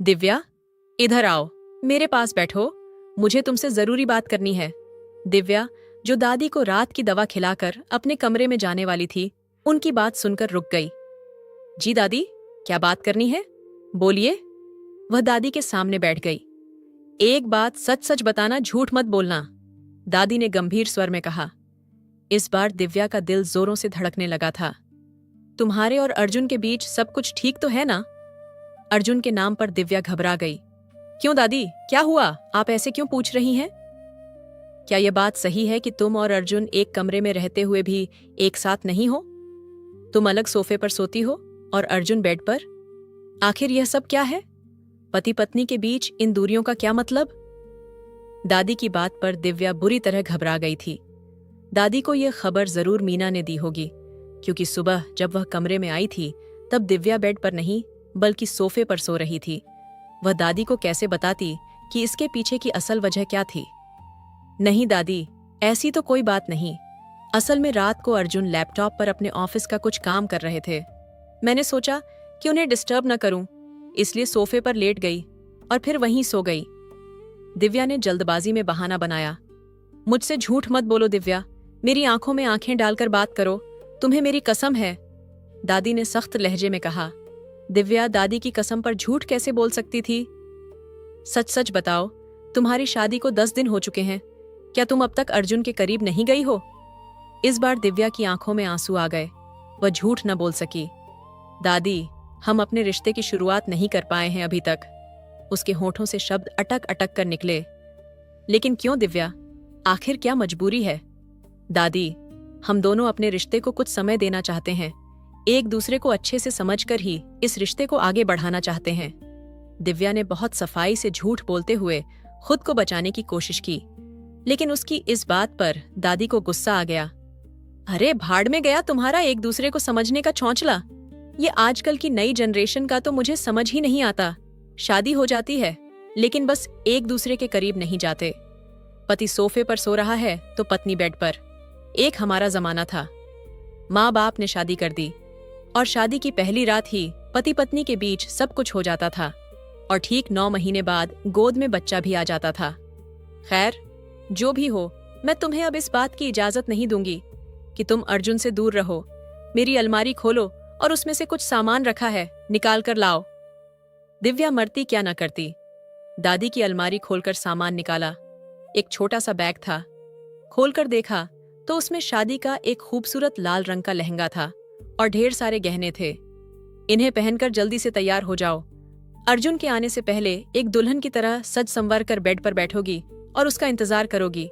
दिव्या, इधर आओ, मेरे पास बैठो, मुझे तुमसे जरूरी बात करनी है। दिव्या, जो दादी को रात की दवा खिलाकर अपने कमरे में जाने वाली थी, उनकी बात सुनकर रुक गई। जी दादी, क्या बात करनी है? बोलिए। वह दादी के सामने बैठ गई। एक बात सच सच बताना, झूठ मत बोलना, दादी ने गंभीर स्वर में कहा। इस बार दिव्या का दिल जोरों से धड़कने लगा था। तुम्हारे और अर्जुन के बीच सब कुछ ठीक तो है ना? अर्जुन के नाम पर दिव्या घबरा गई। क्यों दादी, क्या हुआ? आप ऐसे क्यों पूछ रही हैं? क्या यह बात सही है कि तुम और अर्जुन एक कमरे में रहते हुए भी एक साथ नहीं हो? तुम अलग सोफे पर सोती हो और अर्जुन बेड पर? आखिर यह सब क्या है? पति पत्नी के बीच इन दूरियों का क्या मतलब? दादी की बात पर दिव्या बुरी तरह घबरा गई थी। दादी को यह खबर जरूर मीना ने दी होगी, क्योंकि सुबह जब वह कमरे में आई थी तब दिव्या बेड पर नहीं बल्कि सोफे पर सो रही थी। वह दादी को कैसे बताती कि इसके पीछे की असल वजह क्या थी? नहीं दादी, ऐसी तो कोई बात नहीं। असल में रात को अर्जुन लैपटॉप पर अपने ऑफिस का कुछ काम कर रहे थे। मैंने सोचा कि उन्हें डिस्टर्ब न करूं, इसलिए सोफे पर लेट गई और फिर वहीं सो गई। दिव्या ने जल्दबाजी में बहाना बनाया। मुझसे झूठ मत बोलो दिव्या, मेरी आंखों में आंखें डालकर बात करो, तुम्हें मेरी कसम है, दादी ने सख्त लहजे में कहा। दिव्या दादी की कसम पर झूठ कैसे बोल सकती थी? सच सच बताओ, तुम्हारी शादी को 10 दिन हो चुके हैं, क्या तुम अब तक अर्जुन के करीब नहीं गई हो? इस बार दिव्या की आंखों में आंसू आ गए। वह झूठ न बोल सकी। दादी, हम अपने रिश्ते की शुरुआत नहीं कर पाए हैं अभी तक। उसके होठों से शब्द अटक अटक कर निकले। लेकिन क्यों दिव्या, आखिर क्या मजबूरी है? दादी, हम दोनों अपने रिश्ते को कुछ समय देना चाहते हैं, एक दूसरे को अच्छे से समझकर ही इस रिश्ते को आगे बढ़ाना चाहते हैं। दिव्या ने बहुत सफाई से झूठ बोलते हुए खुद को बचाने की कोशिश की, लेकिन उसकी इस बात पर दादी को गुस्सा आ गया। अरे भाड़ में गया तुम्हारा एक दूसरे को समझने का चौंचला। ये आजकल की नई जनरेशन का तो मुझे समझ ही नहीं आता। शादी हो जाती है, लेकिन बस एक दूसरे के करीब नहीं जाते। पति सोफे पर सो रहा है तो पत्नी बेड पर। एक हमारा जमाना था, माँ बाप ने शादी कर दी और शादी की पहली रात ही पति पत्नी के बीच सब कुछ हो जाता था और ठीक 9 महीने बाद गोद में बच्चा भी आ जाता था। खैर, जो भी हो, मैं तुम्हें अब इस बात की इजाजत नहीं दूंगी कि तुम अर्जुन से दूर रहो। मेरी अलमारी खोलो और उसमें से कुछ सामान रखा है, निकाल कर लाओ। दिव्या मरती क्या न करती। दादी की अलमारी खोलकर सामान निकाला। एक छोटा सा बैग था। खोलकर देखा तो उसमें शादी का एक खूबसूरत लाल रंग का लहंगा था और ढेर सारे गहने थे। इन्हें पहनकर जल्दी से तैयार हो जाओ। अर्जुन के आने से पहले एक दुल्हन की तरह सज संवर कर बेड पर बैठोगी और उसका इंतजार करोगी।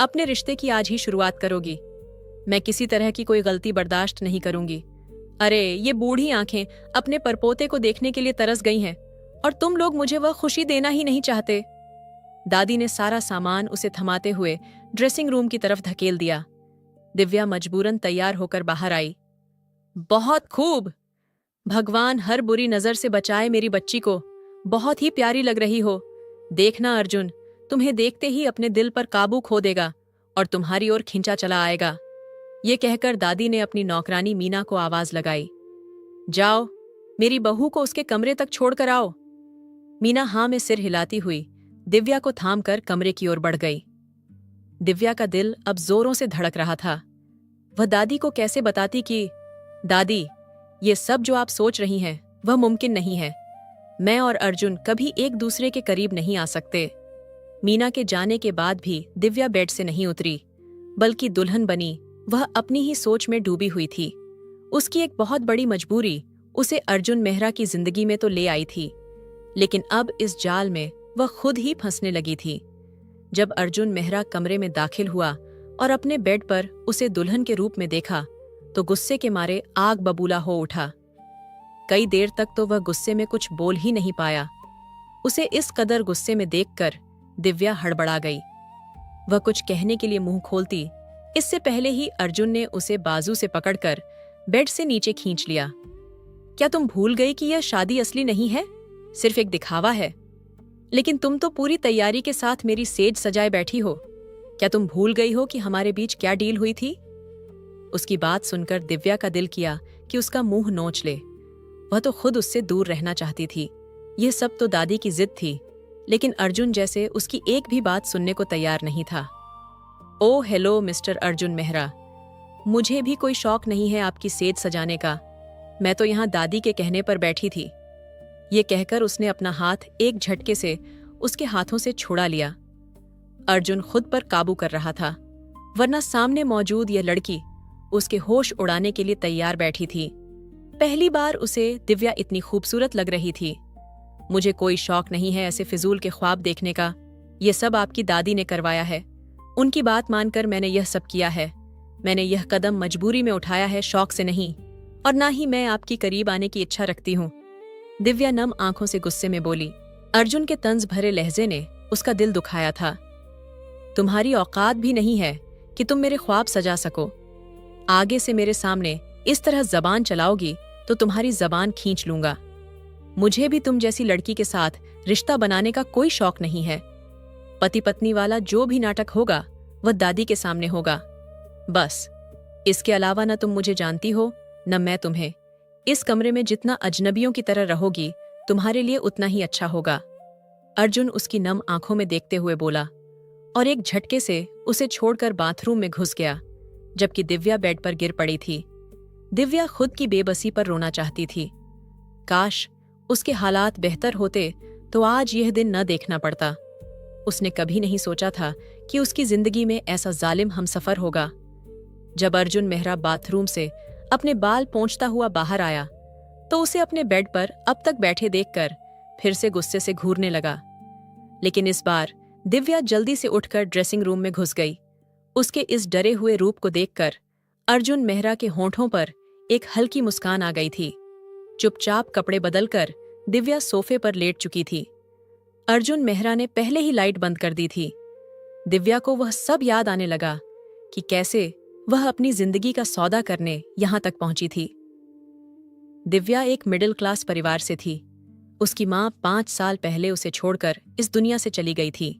अपने रिश्ते की आज ही शुरुआत करोगी। मैं किसी तरह की कोई गलती बर्दाश्त नहीं करूंगी। अरे ये बूढ़ी आंखें अपने परपोते को देखने के लिए तरस गई हैं और तुम लोग मुझे वह खुशी देना ही नहीं चाहते। दादी ने सारा सामान उसे थमाते हुए ड्रेसिंग रूम की तरफ धकेल दिया। दिव्या मजबूरन तैयार होकर बाहर आई। बहुत खूब, भगवान हर बुरी नजर से बचाए मेरी बच्ची को। बहुत ही प्यारी लग रही हो। देखना अर्जुन तुम्हें देखते ही अपने दिल पर काबू खो देगा और तुम्हारी ओर खींचा चला आएगा। ये कहकर दादी ने अपनी नौकरानी मीना को आवाज लगाई। जाओ, मेरी बहू को उसके कमरे तक छोड़ कर आओ। मीना हाँ में सिर हिलाती हुई दिव्या को थाम कर कमरे की ओर बढ़ गई। दिव्या का दिल अब जोरों से धड़क रहा था। वह दादी को कैसे बताती कि दादी, ये सब जो आप सोच रही हैं वह मुमकिन नहीं है। मैं और अर्जुन कभी एक दूसरे के करीब नहीं आ सकते। मीना के जाने के बाद भी दिव्या बेड से नहीं उतरी, बल्कि दुल्हन बनी वह अपनी ही सोच में डूबी हुई थी। उसकी एक बहुत बड़ी मजबूरी उसे अर्जुन मेहरा की जिंदगी में तो ले आई थी, लेकिन अब इस जाल में वह खुद ही फंसने लगी थी। जब अर्जुन मेहरा कमरे में दाखिल हुआ और अपने बेड पर उसे दुल्हन के रूप में देखा तो गुस्से के मारे आग बबूला हो उठा। कई देर तक तो वह गुस्से में कुछ बोल ही नहीं पाया। उसे इस कदर गुस्से में देखकर दिव्या हड़बड़ा गई। वह कुछ कहने के लिए मुंह खोलती, इससे पहले ही अर्जुन ने उसे बाजू से पकड़कर बेड से नीचे खींच लिया। क्या तुम भूल गई कि यह शादी असली नहीं है, सिर्फ एक दिखावा है? लेकिन तुम तो पूरी तैयारी के साथ मेरी सेज सजाए बैठी हो। क्या तुम भूल गई हो कि हमारे बीच क्या डील हुई थी? उसकी बात सुनकर दिव्या का दिल किया कि उसका मुंह नोच ले। वह तो खुद उससे दूर रहना चाहती थी, यह सब तो दादी की जिद थी, लेकिन अर्जुन जैसे उसकी एक भी बात सुनने को तैयार नहीं था। ओ हेलो मिस्टर अर्जुन मेहरा, मुझे भी कोई शौक नहीं है आपकी सेज सजाने का। मैं तो यहाँ दादी के कहने पर बैठी थी। ये कहकर उसने अपना हाथ एक झटके से उसके हाथों से छुड़ा लिया। अर्जुन खुद पर काबू कर रहा था, वरना सामने मौजूद यह लड़की उसके होश उड़ाने के लिए तैयार बैठी थी। पहली बार उसे दिव्या इतनी खूबसूरत लग रही थी। मुझे कोई शौक नहीं है ऐसे फिजूल के ख्वाब देखने का। यह सब आपकी दादी ने करवाया है। उनकी बात मानकर मैंने यह सब किया है। मैंने यह कदम मजबूरी में उठाया है, शौक से नहीं, और ना ही मैं आपकी करीब आने की इच्छा रखती हूँ। दिव्या नम आंखों से गुस्से में बोली। अर्जुन के तंज भरे लहजे ने उसका दिल दुखाया था। तुम्हारी औकात भी नहीं है कि तुम मेरे ख्वाब सजा सको। आगे से मेरे सामने इस तरह जबान चलाओगी तो तुम्हारी जबान खींच लूंगा। मुझे भी तुम जैसी लड़की के साथ रिश्ता बनाने का कोई शौक नहीं है। पति पत्नी वाला जो भी नाटक होगा वह दादी के सामने होगा, बस। इसके अलावा न तुम मुझे जानती हो न मैं तुम्हें। इस कमरे में जितना अजनबियों की तरह रहोगी तुम्हारे लिए उतना ही अच्छा होगा। अर्जुन उसकी नम आंखों में देखते हुए बोला और एक झटके से उसे छोड़कर बाथरूम में घुस गया, जबकि दिव्या बेड पर गिर पड़ी थी। दिव्या खुद की बेबसी पर रोना चाहती थी। काश उसके हालात बेहतर होते तो आज यह दिन न देखना पड़ता। उसने कभी नहीं सोचा था कि उसकी जिंदगी में ऐसा जालिम हमसफर होगा। जब अर्जुन मेहरा बाथरूम से अपने बाल पोंछता हुआ बाहर आया तो उसे अपने बेड पर अब तक बैठे देखकर फिर से गुस्से से घूरने लगा। लेकिन इस बार दिव्या जल्दी से उठकर ड्रेसिंग रूम में घुस गई। उसके इस डरे हुए रूप को देखकर अर्जुन मेहरा के होंठों पर एक हल्की मुस्कान आ गई थी। चुपचाप कपड़े बदलकर दिव्या सोफे पर लेट चुकी थी। अर्जुन मेहरा ने पहले ही लाइट बंद कर दी थी। दिव्या को वह सब याद आने लगा कि कैसे वह अपनी जिंदगी का सौदा करने यहां तक पहुंची थी। दिव्या एक मिडिल क्लास परिवार से थी। उसकी मां 5 साल पहले उसे छोड़कर इस दुनिया से चली गई थी।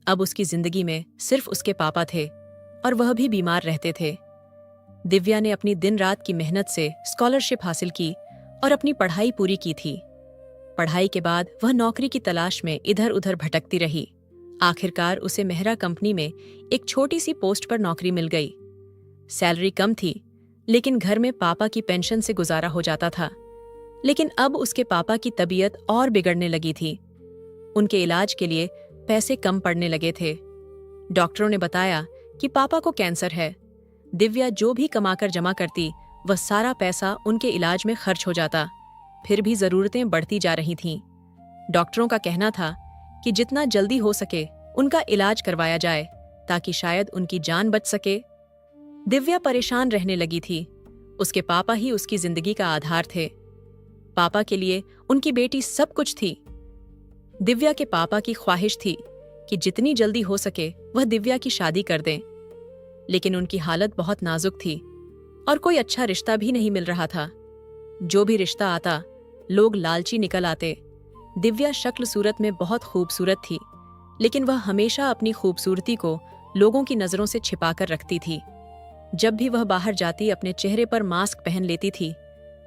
अब उसकी जिंदगी में सिर्फ उसके पापा थे और वह भी बीमार रहते थे। दिव्या ने अपनी दिन रात की मेहनत से स्कॉलरशिप हासिल की और अपनी पढ़ाई पूरी की थी। पढ़ाई के बाद वह नौकरी की तलाश में इधर उधर भटकती रही। आखिरकार उसे मेहरा कंपनी में एक छोटी सी पोस्ट पर नौकरी मिल गई। सैलरी कम थी, लेकिन घर में पापा की पेंशन से गुजारा हो जाता था। लेकिन अब उसके पापा की तबीयत और बिगड़ने लगी थी। उनके इलाज के लिए पैसे कम पड़ने लगे थे। डॉक्टरों ने बताया कि पापा को कैंसर है। दिव्या जो भी कमाकर जमा करती वह सारा पैसा उनके इलाज में खर्च हो जाता। फिर भी जरूरतें बढ़ती जा रही थीं। डॉक्टरों का कहना था कि जितना जल्दी हो सके उनका इलाज करवाया जाए ताकि शायद उनकी जान बच सके। दिव्या परेशान रहने लगी थी। उसके पापा ही उसकी जिंदगी का आधार थे। पापा के लिए उनकी बेटी सब कुछ थी। दिव्या के पापा की ख्वाहिश थी कि जितनी जल्दी हो सके वह दिव्या की शादी कर दें, लेकिन उनकी हालत बहुत नाजुक थी और कोई अच्छा रिश्ता भी नहीं मिल रहा था। जो भी रिश्ता आता लोग लालची निकल आते। दिव्या शक्ल सूरत में बहुत खूबसूरत थी, लेकिन वह हमेशा अपनी खूबसूरती को लोगों की नजरों से छिपाकर रखती थी। जब भी वह बाहर जाती अपने चेहरे पर मास्क पहन लेती थी।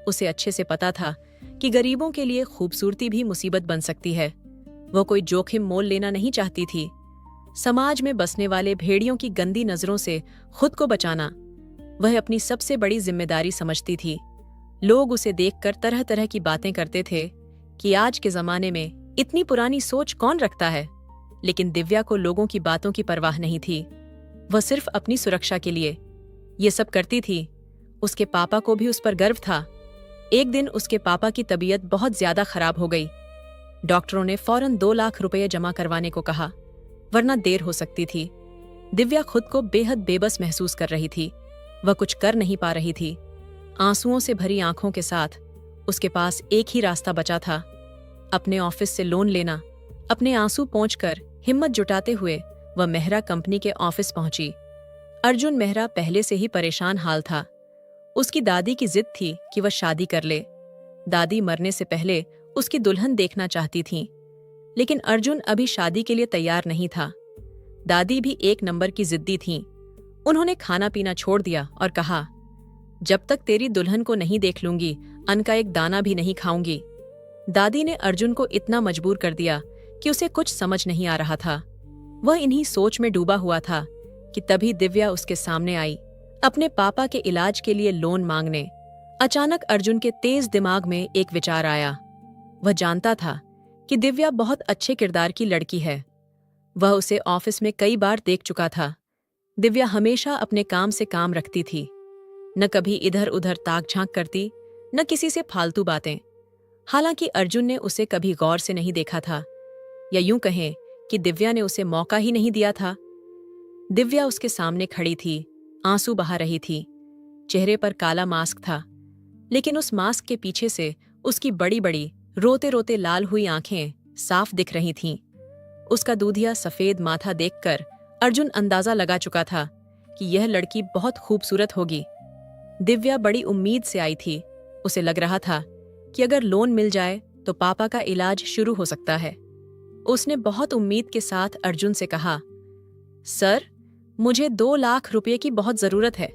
उसे अच्छे से पता था कि गरीबों के लिए खूबसूरती भी मुसीबत बन सकती है। वह कोई जोखिम मोल लेना नहीं चाहती थी। समाज में बसने वाले भेड़ियों की गंदी नजरों से खुद को बचाना वह अपनी सबसे बड़ी जिम्मेदारी समझती थी। लोग उसे देखकर तरह तरह की बातें करते थे कि आज के जमाने में इतनी पुरानी सोच कौन रखता है, लेकिन दिव्या को लोगों की बातों की परवाह नहीं थी। वह सिर्फ अपनी सुरक्षा के लिए ये सब करती थी। उसके पापा को भी उस पर गर्व था। एक दिन उसके पापा की तबीयत बहुत ज्यादा खराब हो गई। डॉक्टरों ने फौरन 2 लाख रुपए जमा करवाने को कहा, वरना देर हो सकती थी। दिव्या खुद को बेहद बेबस महसूस कर रही थी। वह कुछ कर नहीं पा रही थी। आंसुओं से भरी आंखों के साथ उसके पास एक ही रास्ता बचा था, अपने ऑफिस से लोन लेना। अपने आंसू पोंछकर हिम्मत जुटाते हुए वह मेहरा कंपनी के ऑफिस पहुंची। अर्जुन मेहरा पहले से ही परेशान हाल था। उसकी दादी की जिद थी कि वह शादी कर ले। दादी मरने से पहले उसकी दुल्हन देखना चाहती थीं, लेकिन अर्जुन अभी शादी के लिए तैयार नहीं था। दादी भी एक नंबर की जिद्दी थीं। उन्होंने खाना पीना छोड़ दिया और कहा, जब तक तेरी दुल्हन को नहीं देख लूंगी अन्न का एक दाना भी नहीं खाऊंगी। दादी ने अर्जुन को इतना मजबूर कर दिया कि उसे कुछ समझ नहीं आ रहा था। वह इन्हीं सोच में डूबा हुआ था कि तभी दिव्या उसके सामने आई, अपने पापा के इलाज के लिए लोन मांगने। अचानक अर्जुन के तेज दिमाग में एक विचार आया। वह जानता था कि दिव्या बहुत अच्छे किरदार की लड़की है। वह उसे ऑफिस में कई बार देख चुका था। दिव्या हमेशा अपने काम से काम रखती थी, न कभी इधर उधर ताक झांक करती, न किसी से फालतू बातें। हालांकि अर्जुन ने उसे कभी गौर से नहीं देखा था, या यूं कहें कि दिव्या ने उसे मौका ही नहीं दिया था। दिव्या उसके सामने खड़ी थी, आंसू बहा रही थी। चेहरे पर काला मास्क था, लेकिन उस मास्क के पीछे से उसकी बड़ी बड़ी रोते रोते लाल हुई आंखें साफ दिख रही थीं। उसका दूधिया सफेद माथा देखकर अर्जुन अंदाजा लगा चुका था कि यह लड़की बहुत खूबसूरत होगी। दिव्या बड़ी उम्मीद से आई थी। उसे लग रहा था कि अगर लोन मिल जाए तो पापा का इलाज शुरू हो सकता है। उसने बहुत उम्मीद के साथ अर्जुन से कहा, सर, मुझे 2 लाख रुपए की बहुत जरूरत है।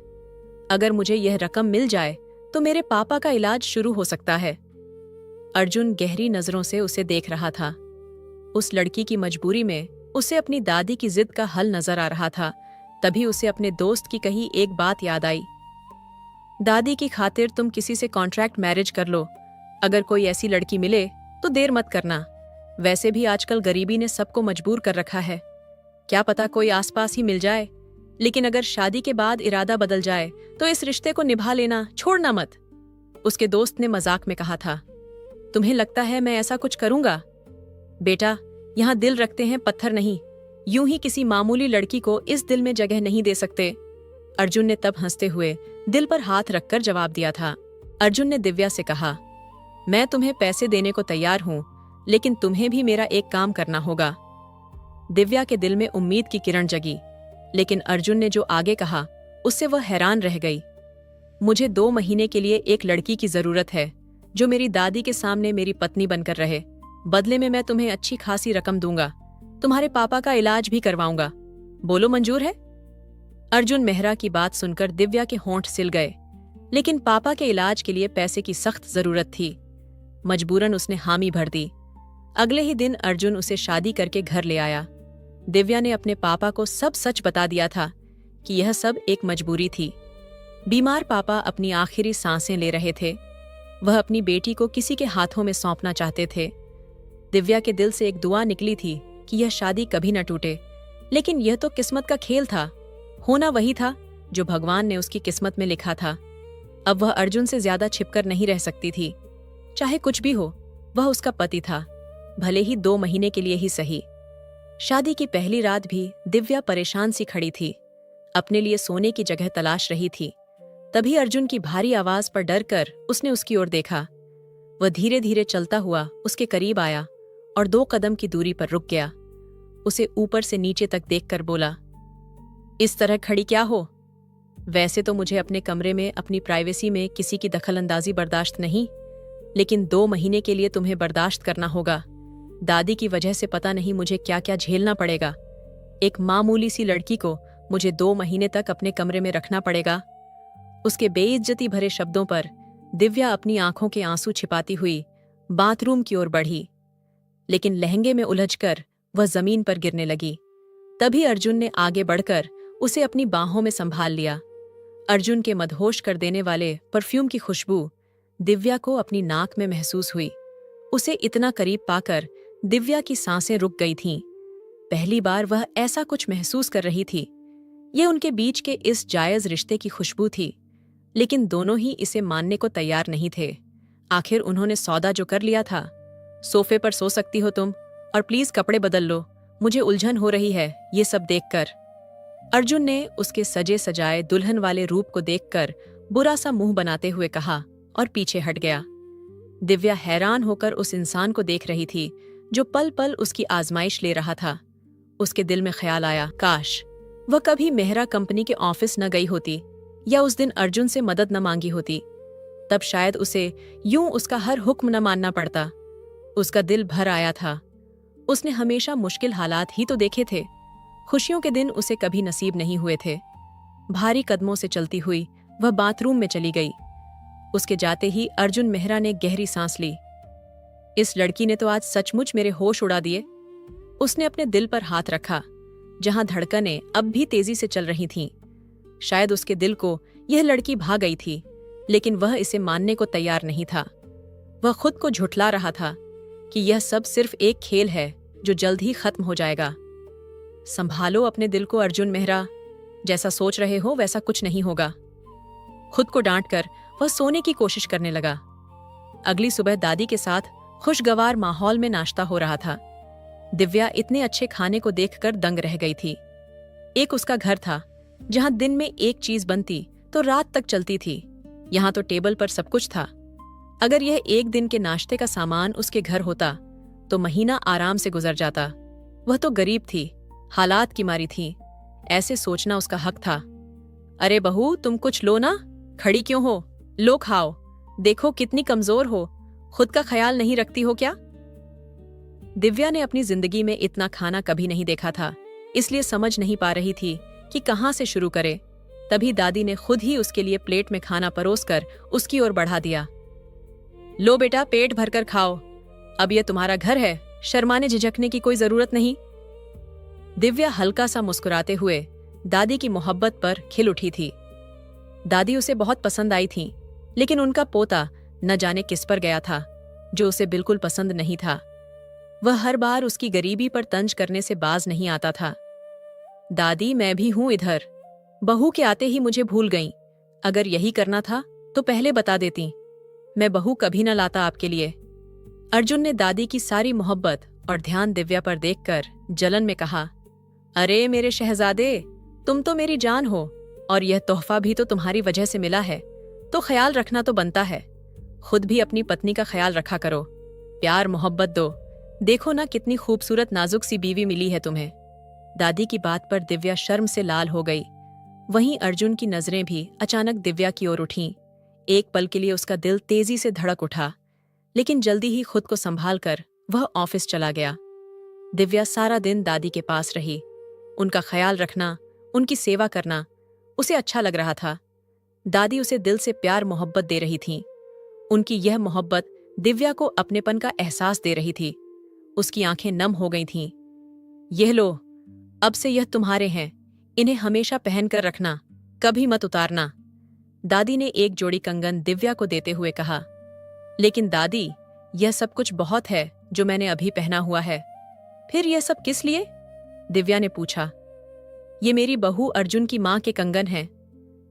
अगर मुझे यह रकम मिल जाए तो मेरे पापा का इलाज शुरू हो सकता है। अर्जुन गहरी नजरों से उसे देख रहा था। उस लड़की की मजबूरी में उसे अपनी दादी की जिद का हल नजर आ रहा था। तभी उसे अपने दोस्त की कही एक बात याद आई, दादी की खातिर तुम किसी से कॉन्ट्रैक्ट मैरिज कर लो। अगर कोई ऐसी लड़की मिले तो देर मत करना। वैसे भी आजकल गरीबी ने सबको मजबूर कर रखा है। क्या पता कोई आसपास ही मिल जाए, लेकिन अगर शादी के बाद इरादा बदल जाए तो इस रिश्ते को निभा लेना, छोड़ना मत। उसके दोस्त ने मजाक में कहा था, तुम्हें लगता है मैं ऐसा कुछ करूंगा? बेटा, यहाँ दिल रखते हैं, पत्थर नहीं। यूं ही किसी मामूली लड़की को इस दिल में जगह नहीं दे सकते। अर्जुन ने तब हंसते हुए दिल पर हाथ रखकर जवाब दिया था। अर्जुन ने दिव्या से कहा, मैं तुम्हें पैसे देने को तैयार हूं, लेकिन तुम्हें भी मेरा एक काम करना होगा। दिव्या के दिल में उम्मीद की किरण जगी, लेकिन अर्जुन ने जो आगे कहा उससे वह हैरान रह गई। मुझे 2 महीने के लिए एक लड़की की जरूरत है जो मेरी दादी के सामने मेरी पत्नी बनकर रहे। बदले में मैं तुम्हें अच्छी खासी रकम दूंगा। तुम्हारे पापा का इलाज भी करवाऊंगा। बोलो, मंजूर है? अर्जुन मेहरा की बात सुनकर दिव्या के होंठ सिल गए, लेकिन पापा के इलाज के लिए पैसे की सख्त जरूरत थी। मजबूरन उसने हामी भर दी। अगले ही दिन अर्जुन उसे शादी करके घर ले आया। दिव्या ने अपने पापा को सब सच बता दिया था कि यह सब एक मजबूरी थी। बीमार पापा अपनी आखिरी सांसें ले रहे थे। वह अपनी बेटी को किसी के हाथों में सौंपना चाहते थे। दिव्या के दिल से एक दुआ निकली थी कि यह शादी कभी न टूटे, लेकिन यह तो किस्मत का खेल था। होना वही था जो भगवान ने उसकी किस्मत में लिखा था। अब वह अर्जुन से ज्यादा छिपकर नहीं रह सकती थी। चाहे कुछ भी हो, वह उसका पति था, भले ही 2 महीने के लिए ही सही। शादी की पहली रात भी दिव्या परेशान सी खड़ी थी, अपने लिए सोने की जगह तलाश रही थी। तभी अर्जुन की भारी आवाज पर डरकर उसने उसकी ओर देखा। वह धीरे धीरे चलता हुआ उसके करीब आया और 2 कदम की दूरी पर रुक गया। उसे ऊपर से नीचे तक देखकर बोला, इस तरह खड़ी क्या हो? वैसे तो मुझे अपने कमरे में अपनी प्राइवेसी में किसी की दखलंदाजी बर्दाश्त नहीं, लेकिन 2 महीने के लिए तुम्हें बर्दाश्त करना होगा। दादी की वजह से पता नहीं मुझे क्या क्या झेलना पड़ेगा। एक मामूली सी लड़की को मुझे 2 महीने तक अपने कमरे में रखना पड़ेगा। उसके बेइज्जती भरे शब्दों पर दिव्या अपनी आंखों के आंसू छिपाती हुई बाथरूम की ओर बढ़ी, लेकिन लहंगे में उलझकर वह जमीन पर गिरने लगी। तभी अर्जुन ने आगे बढ़कर उसे अपनी बाहों में संभाल लिया। अर्जुन के मदहोश कर देने वाले परफ्यूम की खुशबू दिव्या को अपनी नाक में महसूस हुई। उसे इतना करीब पाकर दिव्या की सांसें रुक गई थीं। पहली बार वह ऐसा कुछ महसूस कर रही थी। ये उनके बीच के इस जायज रिश्ते की खुशबू थी, लेकिन दोनों ही इसे मानने को तैयार नहीं थे। आखिर उन्होंने सौदा जो कर लिया था। सोफे पर सो सकती हो तुम, और प्लीज कपड़े बदल लो, मुझे उलझन हो रही है ये सब देखकर। अर्जुन ने उसके सजे सजाए दुल्हन वाले रूप को देखकर बुरा सा मुंह बनाते हुए कहा और पीछे हट गया। दिव्या हैरान होकर उस इंसान को देख रही थी जो पल पल उसकी आजमाइश ले रहा था। उसके दिल में ख्याल आया, काश वह कभी मेहरा कंपनी के ऑफिस न गई होती, या उस दिन अर्जुन से मदद न मांगी होती। तब शायद उसे यूं उसका हर हुक्म न मानना पड़ता। उसका दिल भर आया था। उसने हमेशा मुश्किल हालात ही तो देखे थे। खुशियों के दिन उसे कभी नसीब नहीं हुए थे। भारी कदमों से चलती हुई वह बाथरूम में चली गई। उसके जाते ही अर्जुन मेहरा ने गहरी सांस ली। इस लड़की ने तो आज सचमुच मेरे होश उड़ा दिए। उसने अपने दिल पर हाथ रखा, जहां धड़कनें अब भी तेजी से चल रही थीं। शायद उसके दिल को यह लड़की भा गई थी, लेकिन वह इसे मानने को तैयार नहीं था। वह खुद को झुठला रहा था कि यह सब सिर्फ एक खेल है जो जल्द ही खत्म हो जाएगा। संभालो अपने दिल को अर्जुन मेहरा, जैसा सोच रहे हो वैसा कुछ नहीं होगा। खुद को डांटकर वह सोने की कोशिश करने लगा। अगली सुबह दादी के साथ खुशगवार माहौल में नाश्ता हो रहा था। दिव्या इतने अच्छे खाने को देखकर दंग रह गई थी। एक उसका घर था जहां दिन में एक चीज बनती तो रात तक चलती थी। यहां तो टेबल पर सब कुछ था। अगर यह एक दिन के नाश्ते का सामान उसके घर होता तो महीना आराम से गुजर जाता। वह तो गरीब थी, हालात की मारी थी। ऐसे सोचना उसका हक था। अरे बहू, तुम कुछ लो ना, खड़ी क्यों हो? लो खाओ, देखो कितनी कमजोर हो, खुद का ख्याल नहीं रखती हो क्या? दिव्या ने अपनी जिंदगी में इतना खाना कभी नहीं देखा था, इसलिए समझ नहीं पा रही थी कि कहां से शुरू करे। तभी दादी ने खुद ही उसके लिए प्लेट में खाना परोसकर उसकी ओर बढ़ा दिया। लो बेटा, पेट भरकर खाओ, अब यह तुम्हारा घर है, शर्माने झिझकने की कोई जरूरत नहीं। दिव्या हल्का सा मुस्कुराते हुए दादी की मोहब्बत पर खिल उठी थी। दादी उसे बहुत पसंद आई थी, लेकिन उनका पोता न जाने किस पर गया था जो उसे बिल्कुल पसंद नहीं था। वह हर बार उसकी गरीबी पर तंज करने से बाज नहीं आता था। दादी, मैं भी हूं इधर, बहू के आते ही मुझे भूल गईं। अगर यही करना था तो पहले बता देती, मैं बहू कभी न लाता आपके लिए। अर्जुन ने दादी की सारी मोहब्बत और ध्यान दिव्या पर देखकर जलन में कहा, अरे मेरे शहजादे, तुम तो मेरी जान हो और यह तोहफा भी तो तुम्हारी वजह से मिला है, तो ख्याल रखना तो बनता है। खुद भी अपनी पत्नी का ख्याल रखा करो, प्यार मोहब्बत दो। देखो ना कितनी खूबसूरत नाजुक सी बीवी मिली है तुम्हें। दादी की बात पर दिव्या शर्म से लाल हो गई। वहीं अर्जुन की नजरें भी अचानक दिव्या की ओर उठीं। एक पल के लिए उसका दिल तेजी से धड़क उठा, लेकिन जल्दी ही खुद को संभाल कर वह ऑफिस चला गया। दिव्या सारा दिन दादी के पास रही। उनका ख्याल रखना, उनकी सेवा करना उसे अच्छा लग रहा था। दादी उसे दिल से प्यार मोहब्बत दे रही थीं। उनकी यह मोहब्बत दिव्या को अपनेपन का एहसास दे रही थी। उसकी आंखें नम हो गई थीं। यह लो, अब से यह तुम्हारे हैं, इन्हें हमेशा पहन कर रखना, कभी मत उतारना। दादी ने एक जोड़ी कंगन दिव्या को देते हुए कहा। लेकिन दादी, यह सब कुछ बहुत है जो मैंने अभी पहना हुआ है। फिर यह सब किस लिए? दिव्या ने पूछा। ये मेरी बहू अर्जुन की मां के कंगन हैं।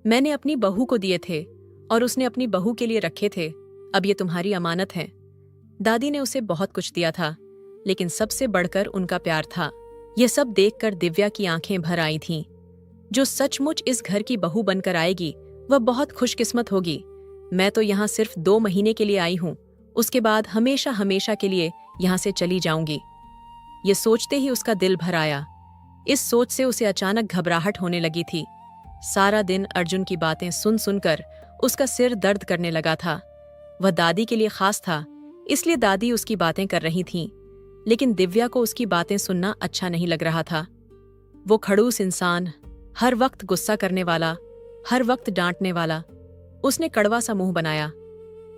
मैंने अपनी बहू को दिए थे और उसने अपनी बहू के लिए रखे थे। अब ये तुम्हारी अमानत है। दादी ने उसे बहुत कुछ दिया था, लेकिन सबसे बढ़कर उनका प्यार था। यह सब देखकर दिव्या की आंखें भर आई थीं। जो सचमुच इस घर की बहू बनकर आएगी वह बहुत खुशकिस्मत होगी। मैं तो यहाँ सिर्फ 2 महीने के लिए आई हूँ, उसके बाद हमेशा हमेशा के लिए यहाँ से चली जाऊंगी। ये सोचते ही उसका दिल भर आया। इस सोच से उसे अचानक घबराहट होने लगी थी। सारा दिन अर्जुन की बातें सुन सुनकर उसका सिर दर्द करने लगा था। वह दादी के लिए खास था, इसलिए दादी उसकी बातें कर रही थीं, लेकिन दिव्या को उसकी बातें सुनना अच्छा नहीं लग रहा था। वो खड़ूस इंसान, हर वक्त गुस्सा करने वाला, हर वक्त डांटने वाला। उसने कड़वा सा मुंह बनाया।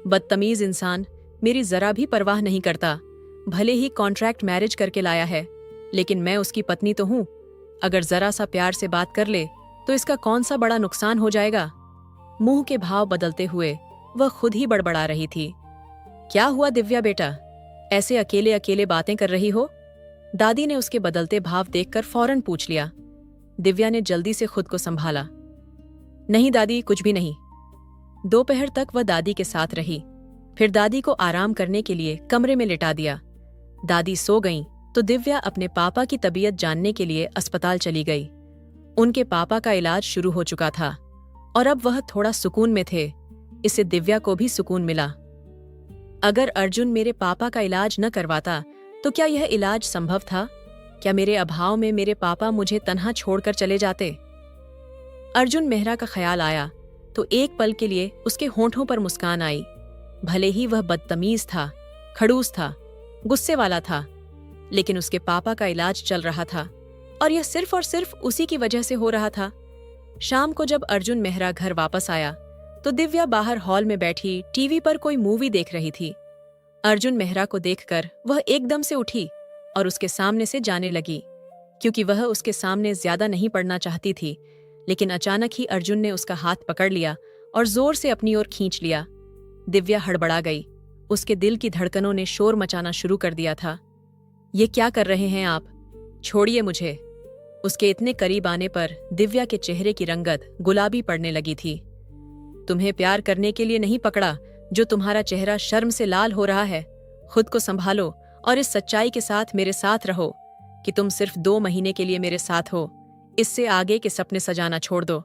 बदतमीज इंसान, मेरी जरा भी परवाह नहीं करता। भले ही कॉन्ट्रैक्ट मैरिज करके लाया है, लेकिन मैं उसकी पत्नी तो हूं। अगर जरा सा प्यार से बात कर ले तो इसका कौन सा बड़ा नुकसान हो जाएगा। मुंह के भाव बदलते हुए वह खुद ही बड़बड़ा रही थी। क्या हुआ दिव्या बेटा, ऐसे अकेले अकेले बातें कर रही हो? दादी ने उसके बदलते भाव देखकर फौरन पूछ लिया। दिव्या ने जल्दी से खुद को संभाला। नहीं दादी, कुछ भी नहीं। दोपहर तक वह दादी के साथ रही। फिर दादी को आराम करने के लिए कमरे में लिटा दिया। दादी सो गईं तो दिव्या अपने पापा की तबीयत जानने के लिए अस्पताल चली गई। उनके पापा का इलाज शुरू हो चुका था और अब वह थोड़ा सुकून में थे। इससे दिव्या को भी सुकून मिला। अगर अर्जुन मेरे पापा का इलाज न करवाता तो क्या यह इलाज संभव था? क्या मेरे अभाव में मेरे पापा मुझे तन्हा छोड़कर चले जाते? अर्जुन मेहरा का ख्याल आया तो एक पल के लिए उसके होंठों पर मुस्कान आई। भले ही वह बदतमीज था, खड़ूस था, गुस्से वाला था, लेकिन उसके पापा का इलाज चल रहा था और यह सिर्फ और सिर्फ उसी की वजह से हो रहा था। शाम को जब अर्जुन मेहरा घर वापस आया तो दिव्या बाहर हॉल में बैठी टीवी पर कोई मूवी देख रही थी। अर्जुन मेहरा को देखकर वह एकदम से उठी और उसके सामने से जाने लगी, क्योंकि वह उसके सामने ज्यादा नहीं पड़ना चाहती थी। लेकिन अचानक ही अर्जुन ने उसका हाथ पकड़ लिया और जोर से अपनी ओर खींच लिया। दिव्या हड़बड़ा गई। उसके दिल की धड़कनों ने शोर मचाना शुरू कर दिया था। ये क्या कर रहे हैं आप? छोड़िए मुझे। उसके इतने करीब आने पर दिव्या के चेहरे की रंगत गुलाबी पड़ने लगी थी। तुम्हें प्यार करने के लिए नहीं पकड़ा जो तुम्हारा चेहरा शर्म से लाल हो रहा है। खुद को संभालो और इस सच्चाई के साथ मेरे साथ रहो कि तुम सिर्फ 2 महीने के लिए मेरे साथ हो। इससे आगे के सपने सजाना छोड़ दो।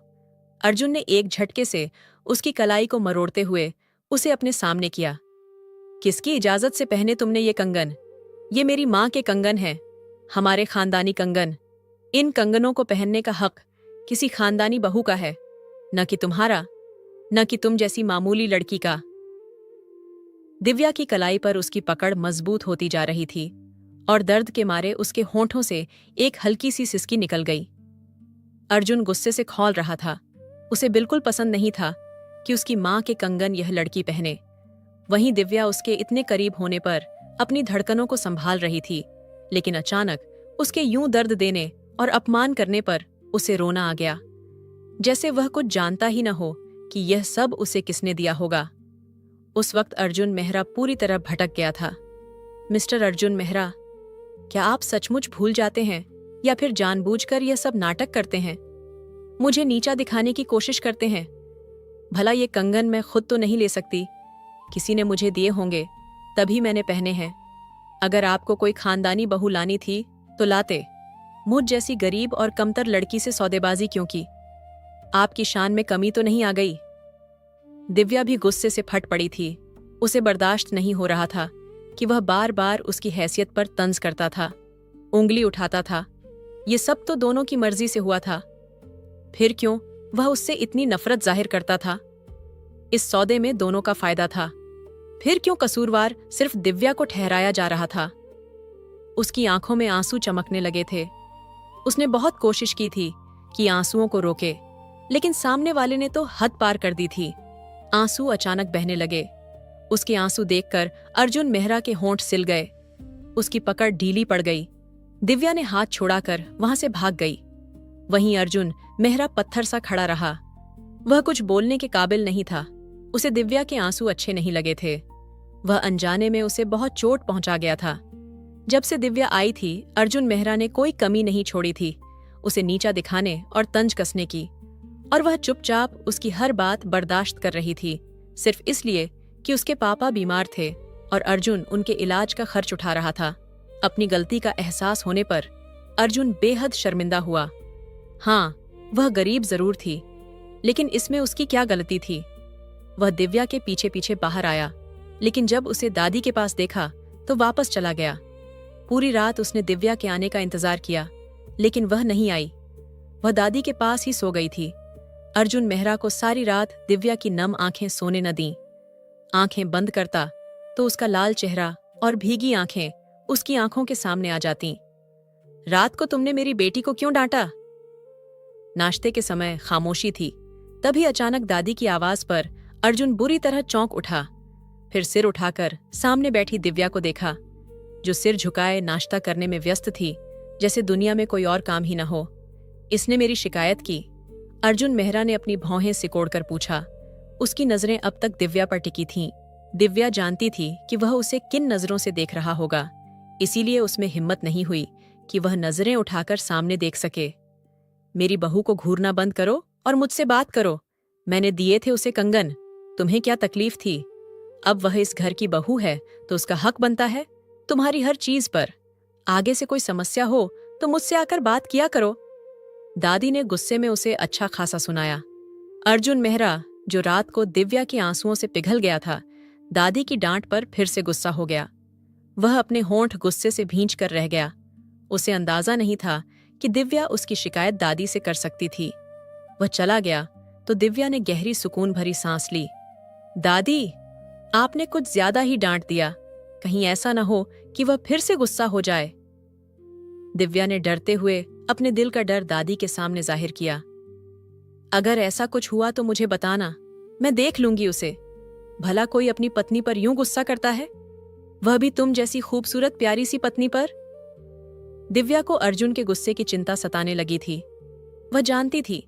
अर्जुन ने एक झटके से उसकी कलाई को मरोड़ते हुए उसे अपने सामने किया। किसकी इजाजत से पहने तुमने ये कंगन? ये मेरी माँ के कंगन हैं, हमारे खानदानी कंगन। इन कंगनों को पहनने का हक किसी खानदानी बहू का है, न कि तुम्हारा, न कि तुम जैसी मामूली लड़की का। दिव्या की कलाई पर उसकी पकड़ मजबूत होती जा रही थी और दर्द के मारे उसके होंठों से एक हल्की सी सिसकी निकल गई। अर्जुन गुस्से से खौल रहा था। उसे बिल्कुल पसंद नहीं था कि उसकी माँ के कंगन यह लड़की पहने। वहीं दिव्या उसके इतने करीब होने पर अपनी धड़कनों को संभाल रही थी, लेकिन अचानक उसके यूं दर्द देने और अपमान करने पर उसे रोना आ गया, जैसे वह कुछ जानता ही न हो कि यह सब उसे किसने दिया होगा। उस वक्त अर्जुन मेहरा पूरी तरह भटक गया था। मिस्टर अर्जुन मेहरा, क्या आप सचमुच भूल जाते हैं या फिर जानबूझकर यह सब नाटक करते हैं? मुझे नीचा दिखाने की कोशिश करते हैं। भला ये कंगन मैं खुद तो नहीं ले सकती, किसी ने मुझे दिए होंगे, तभी मैंने पहने हैं। अगर आपको कोई खानदानी बहू लानी थी तो लाते। मुझ जैसी गरीब और कमतर लड़की से सौदेबाजी क्यों की? आपकी शान में कमी तो नहीं आ गई? दिव्या भी गुस्से से फट पड़ी थी। उसे बर्दाश्त नहीं हो रहा था कि वह बार बार उसकी हैसियत पर तंज करता था, उंगली उठाता था। ये सब तो दोनों की मर्जी से हुआ था, फिर क्यों वह उससे इतनी नफरत जाहिर करता था? इस सौदे में दोनों का फायदा था, फिर क्यों कसूरवार सिर्फ दिव्या को ठहराया जा रहा था? उसकी आंखों में आंसू चमकने लगे थे। उसने बहुत कोशिश की थी कि आंसुओं को रोके, लेकिन सामने वाले ने तो हद पार कर दी थी। आंसू अचानक बहने लगे। उसके आंसू देखकर अर्जुन मेहरा के होंठ सिल गए। उसकी पकड़ ढीली पड़ गई। दिव्या ने हाथ छोड़ाकर वहां से भाग गई। वहीं अर्जुन मेहरा पत्थर सा खड़ा रहा। वह कुछ बोलने के काबिल नहीं था। उसे दिव्या के आंसू अच्छे नहीं लगे थे। वह अनजाने में उसे बहुत चोट पहुंचा गया था। जब से दिव्या आई थी, अर्जुन मेहरा ने कोई कमी नहीं छोड़ी थी उसे नीचा दिखाने और तंज कसने की, और वह चुपचाप उसकी हर बात बर्दाश्त कर रही थी, सिर्फ इसलिए कि उसके पापा बीमार थे और अर्जुन उनके इलाज का खर्च उठा रहा था। अपनी गलती का एहसास होने पर अर्जुन बेहद शर्मिंदा हुआ। हाँ, वह गरीब जरूर थी, लेकिन इसमें उसकी क्या गलती थी? वह दिव्या के पीछे पीछे बाहर आया, लेकिन जब उसे दादी के पास देखा तो वापस चला गया। पूरी रात उसने दिव्या के आने का इंतजार किया, लेकिन वह नहीं आई। वह दादी के पास ही सो गई थी। अर्जुन मेहरा को सारी रात दिव्या की नम आंखें सोने न दीं। आंखें बंद करता तो उसका लाल चेहरा और भीगी आंखें उसकी आंखों के सामने आ जातीं। रात को तुमने मेरी बेटी को क्यों डांटा? नाश्ते के समय खामोशी थी। तभी अचानक दादी की आवाज पर अर्जुन बुरी तरह चौंक उठा। फिर सिर उठाकर सामने बैठी दिव्या को देखा, जो सिर झुकाए नाश्ता करने में व्यस्त थी, जैसे दुनिया में कोई और काम ही न हो। इसने मेरी शिकायत की? अर्जुन मेहरा ने अपनी भौहें सिकोड़कर पूछा। उसकी नजरें अब तक दिव्या पर टिकी थीं। दिव्या जानती थी कि वह उसे किन नजरों से देख रहा होगा, इसीलिए उसमें हिम्मत नहीं हुई कि वह नजरें उठाकर सामने देख सके। मेरी बहू को घूरना बंद करो और मुझसे बात करो। मैंने दिए थे उसे कंगन, तुम्हें क्या तकलीफ थी? अब वह इस घर की बहू है तो उसका हक बनता है तुम्हारी हर चीज पर। आगे से कोई समस्या हो तो मुझसे आकर बात किया करो। दादी ने गुस्से में उसे अच्छा खासा सुनाया। अर्जुन मेहरा, जो रात को दिव्या के आंसुओं से पिघल गया था, दादी की डांट पर फिर से गुस्सा हो गया। वह अपने होंठ गुस्से से भींच कर रह गया। उसे अंदाजा नहीं था कि दिव्या उसकी शिकायत दादी से कर सकती थी। वह चला गया तो दिव्या ने गहरी सुकून भरी सांस ली। दादी, आपने कुछ ज्यादा ही डांट दिया, कहीं ऐसा न हो कि वह फिर से गुस्सा हो जाए। दिव्या ने डरते हुए अपने दिल का डर दादी के सामने जाहिर किया। अगर ऐसा कुछ हुआ तो मुझे बताना, मैं देख लूंगी उसे। भला कोई अपनी पत्नी पर यूं गुस्सा करता है? वह भी तुम जैसी खूबसूरत प्यारी सी पत्नी पर। दिव्या को अर्जुन के गुस्से की चिंता सताने लगी थी। वह जानती थी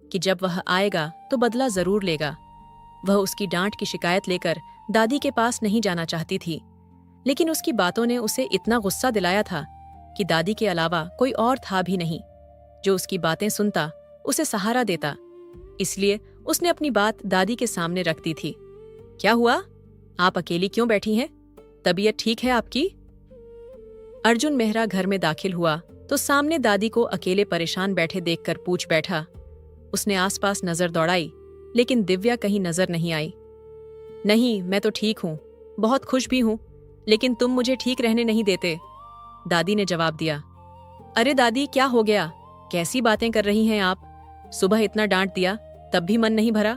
कि जब वह आएगा तो बदला जरूर लेगा। वह उसकी डांट की शिकायत लेकर दादी के पास नहीं जाना चाहती थी, लेकिन उसकी बातों ने उसे इतना गुस्सा दिलाया था कि दादी के अलावा कोई और था भी नहीं जो उसकी बातें सुनता, उसे सहारा देता। इसलिए उसने अपनी बात दादी के सामने रख दी थी। क्या हुआ? आप अकेली क्यों बैठी हैं? तबीयत ठीक है आपकी? अर्जुन मेहरा घर में दाखिल हुआ तो सामने दादी को अकेले परेशान बैठे देखकर पूछ बैठा। उसने आसपास नजर दौड़ाई, लेकिन दिव्या कहीं नजर नहीं आई। नहीं, मैं तो ठीक हूं, बहुत खुश भी हूं, लेकिन तुम मुझे ठीक रहने नहीं देते, दादी ने जवाब दिया। अरे दादी, क्या हो गया? कैसी बातें कर रही हैं आप? सुबह इतना डांट दिया, तब भी मन नहीं भरा?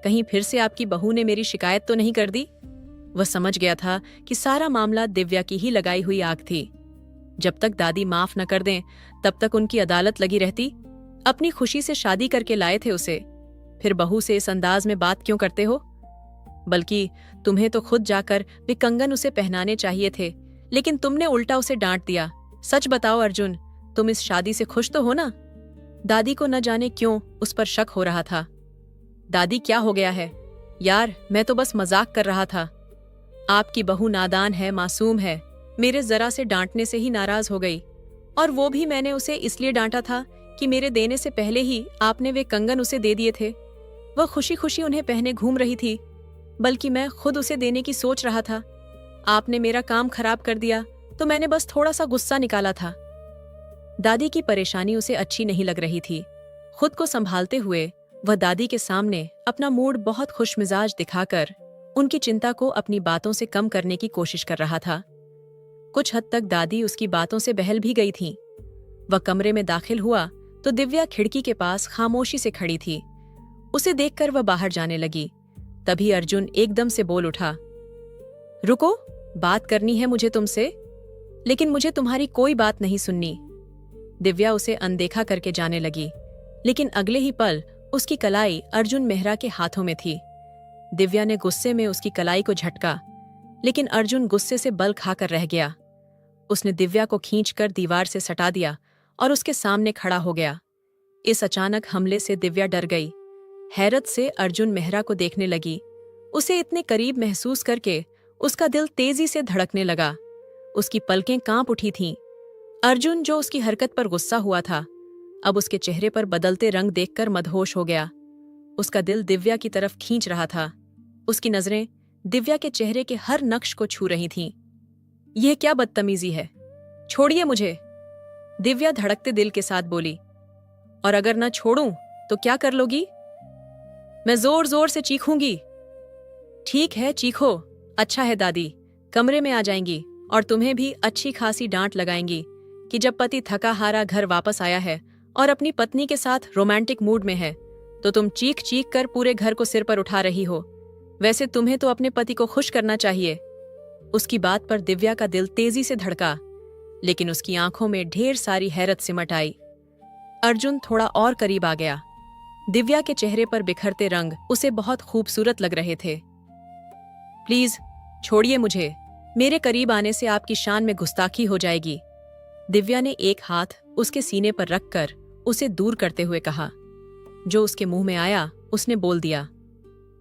कहीं फिर से आपकी बहू ने मेरी शिकायत तो नहीं कर दी? वह समझ गया था कि सारा मामला दिव्या की ही लगाई हुई आग थी। जब तक दादी माफ न कर दें, तब तक उनकी अदालत लगी रहती। अपनी खुशी से शादी करके लाए थे उसे, फिर बहू से इस अंदाज में बात क्यों करते हो? बल्कि तुम्हें तो खुद जाकर वे कंगन उसे पहनाने चाहिए थे, लेकिन तुमने उल्टा उसे डांट दिया। सच बताओ अर्जुन, तुम इस शादी से खुश तो हो ना? दादी को न जाने क्यों उस पर शक हो रहा था। दादी, क्या हो गया है? यार, मैं तो बस मजाक कर रहा था। आपकी बहू नादान है, मासूम है, मेरे जरा से डांटने से ही नाराज हो गई। और वो भी मैंने उसे इसलिए डांटा था कि मेरे देने से पहले ही आपने वे कंगन उसे दे दिए थे। वह खुशी खुशी उन्हें पहने घूम रही थी, बल्कि मैं खुद उसे देने की सोच रहा था। आपने मेरा काम खराब कर दिया तो मैंने बस थोड़ा सा गुस्सा निकाला था। दादी की परेशानी उसे अच्छी नहीं लग रही थी। खुद को संभालते हुए वह दादी के सामने अपना मूड बहुत खुशमिजाज दिखाकर उनकी चिंता को अपनी बातों से कम करने की कोशिश कर रहा था। कुछ हद तक दादी उसकी बातों से बहल भी गई थी। वह कमरे में दाखिल हुआ तो दिव्या खिड़की के पास खामोशी से खड़ी थी। उसे देखकर वह बाहर जाने लगी। तभी अर्जुन एकदम से बोल उठा, रुको, बात करनी है मुझे तुमसे, लेकिन मुझे तुम्हारी कोई बात नहीं सुननी। दिव्या उसे अनदेखा करके जाने लगी, लेकिन अगले ही पल उसकी कलाई अर्जुन मेहरा के हाथों में थी। दिव्या ने गुस्से में उसकी कलाई को झटका, लेकिन अर्जुन गुस्से से बल खाकर रह गया। उसने दिव्या को खींचकर दीवार से सटा दिया और उसके सामने खड़ा हो गया। इस अचानक हमले से दिव्या डर गई। हैरत से अर्जुन मेहरा को देखने लगी। उसे इतने करीब महसूस करके उसका दिल तेजी से धड़कने लगा। उसकी पलकें कांप उठी थीं। अर्जुन, जो उसकी हरकत पर गुस्सा हुआ था, अब उसके चेहरे पर बदलते रंग देखकर मदहोश हो गया। उसका दिल दिव्या की तरफ खींच रहा था। उसकी नजरें दिव्या के चेहरे के हर नक्श को छू रही थीं। यह क्या बदतमीजी है? छोड़िए मुझे, दिव्या धड़कते दिल के साथ बोली। और अगर न छोड़ूं तो क्या कर लोगी? मैं जोर जोर से चीखूंगी। ठीक है, चीखो। अच्छा है दादी, कमरे में आ जाएंगी और तुम्हें भी अच्छी खासी डांट लगाएंगी कि जब पति थका हारा घर वापस आया है और अपनी पत्नी के साथ रोमांटिक मूड में है, तो तुम चीख चीख कर पूरे घर को सिर पर उठा रही हो। वैसे तुम्हें तो अपने पति को खुश करना चाहिए। उसकी बात पर दिव्या का दिल तेजी से धड़का, लेकिन उसकी आंखों में ढेर सारी हैरत सिमट आई। अर्जुन थोड़ा और करीब आ गया। दिव्या के चेहरे पर बिखरते रंग उसे बहुत खूबसूरत लग रहे थे। प्लीज छोड़िए मुझे, मेरे करीब आने से आपकी शान में गुस्ताखी हो जाएगी। दिव्या ने एक हाथ उसके सीने पर रखकर उसे दूर करते हुए कहा। जो उसके मुंह में आया उसने बोल दिया,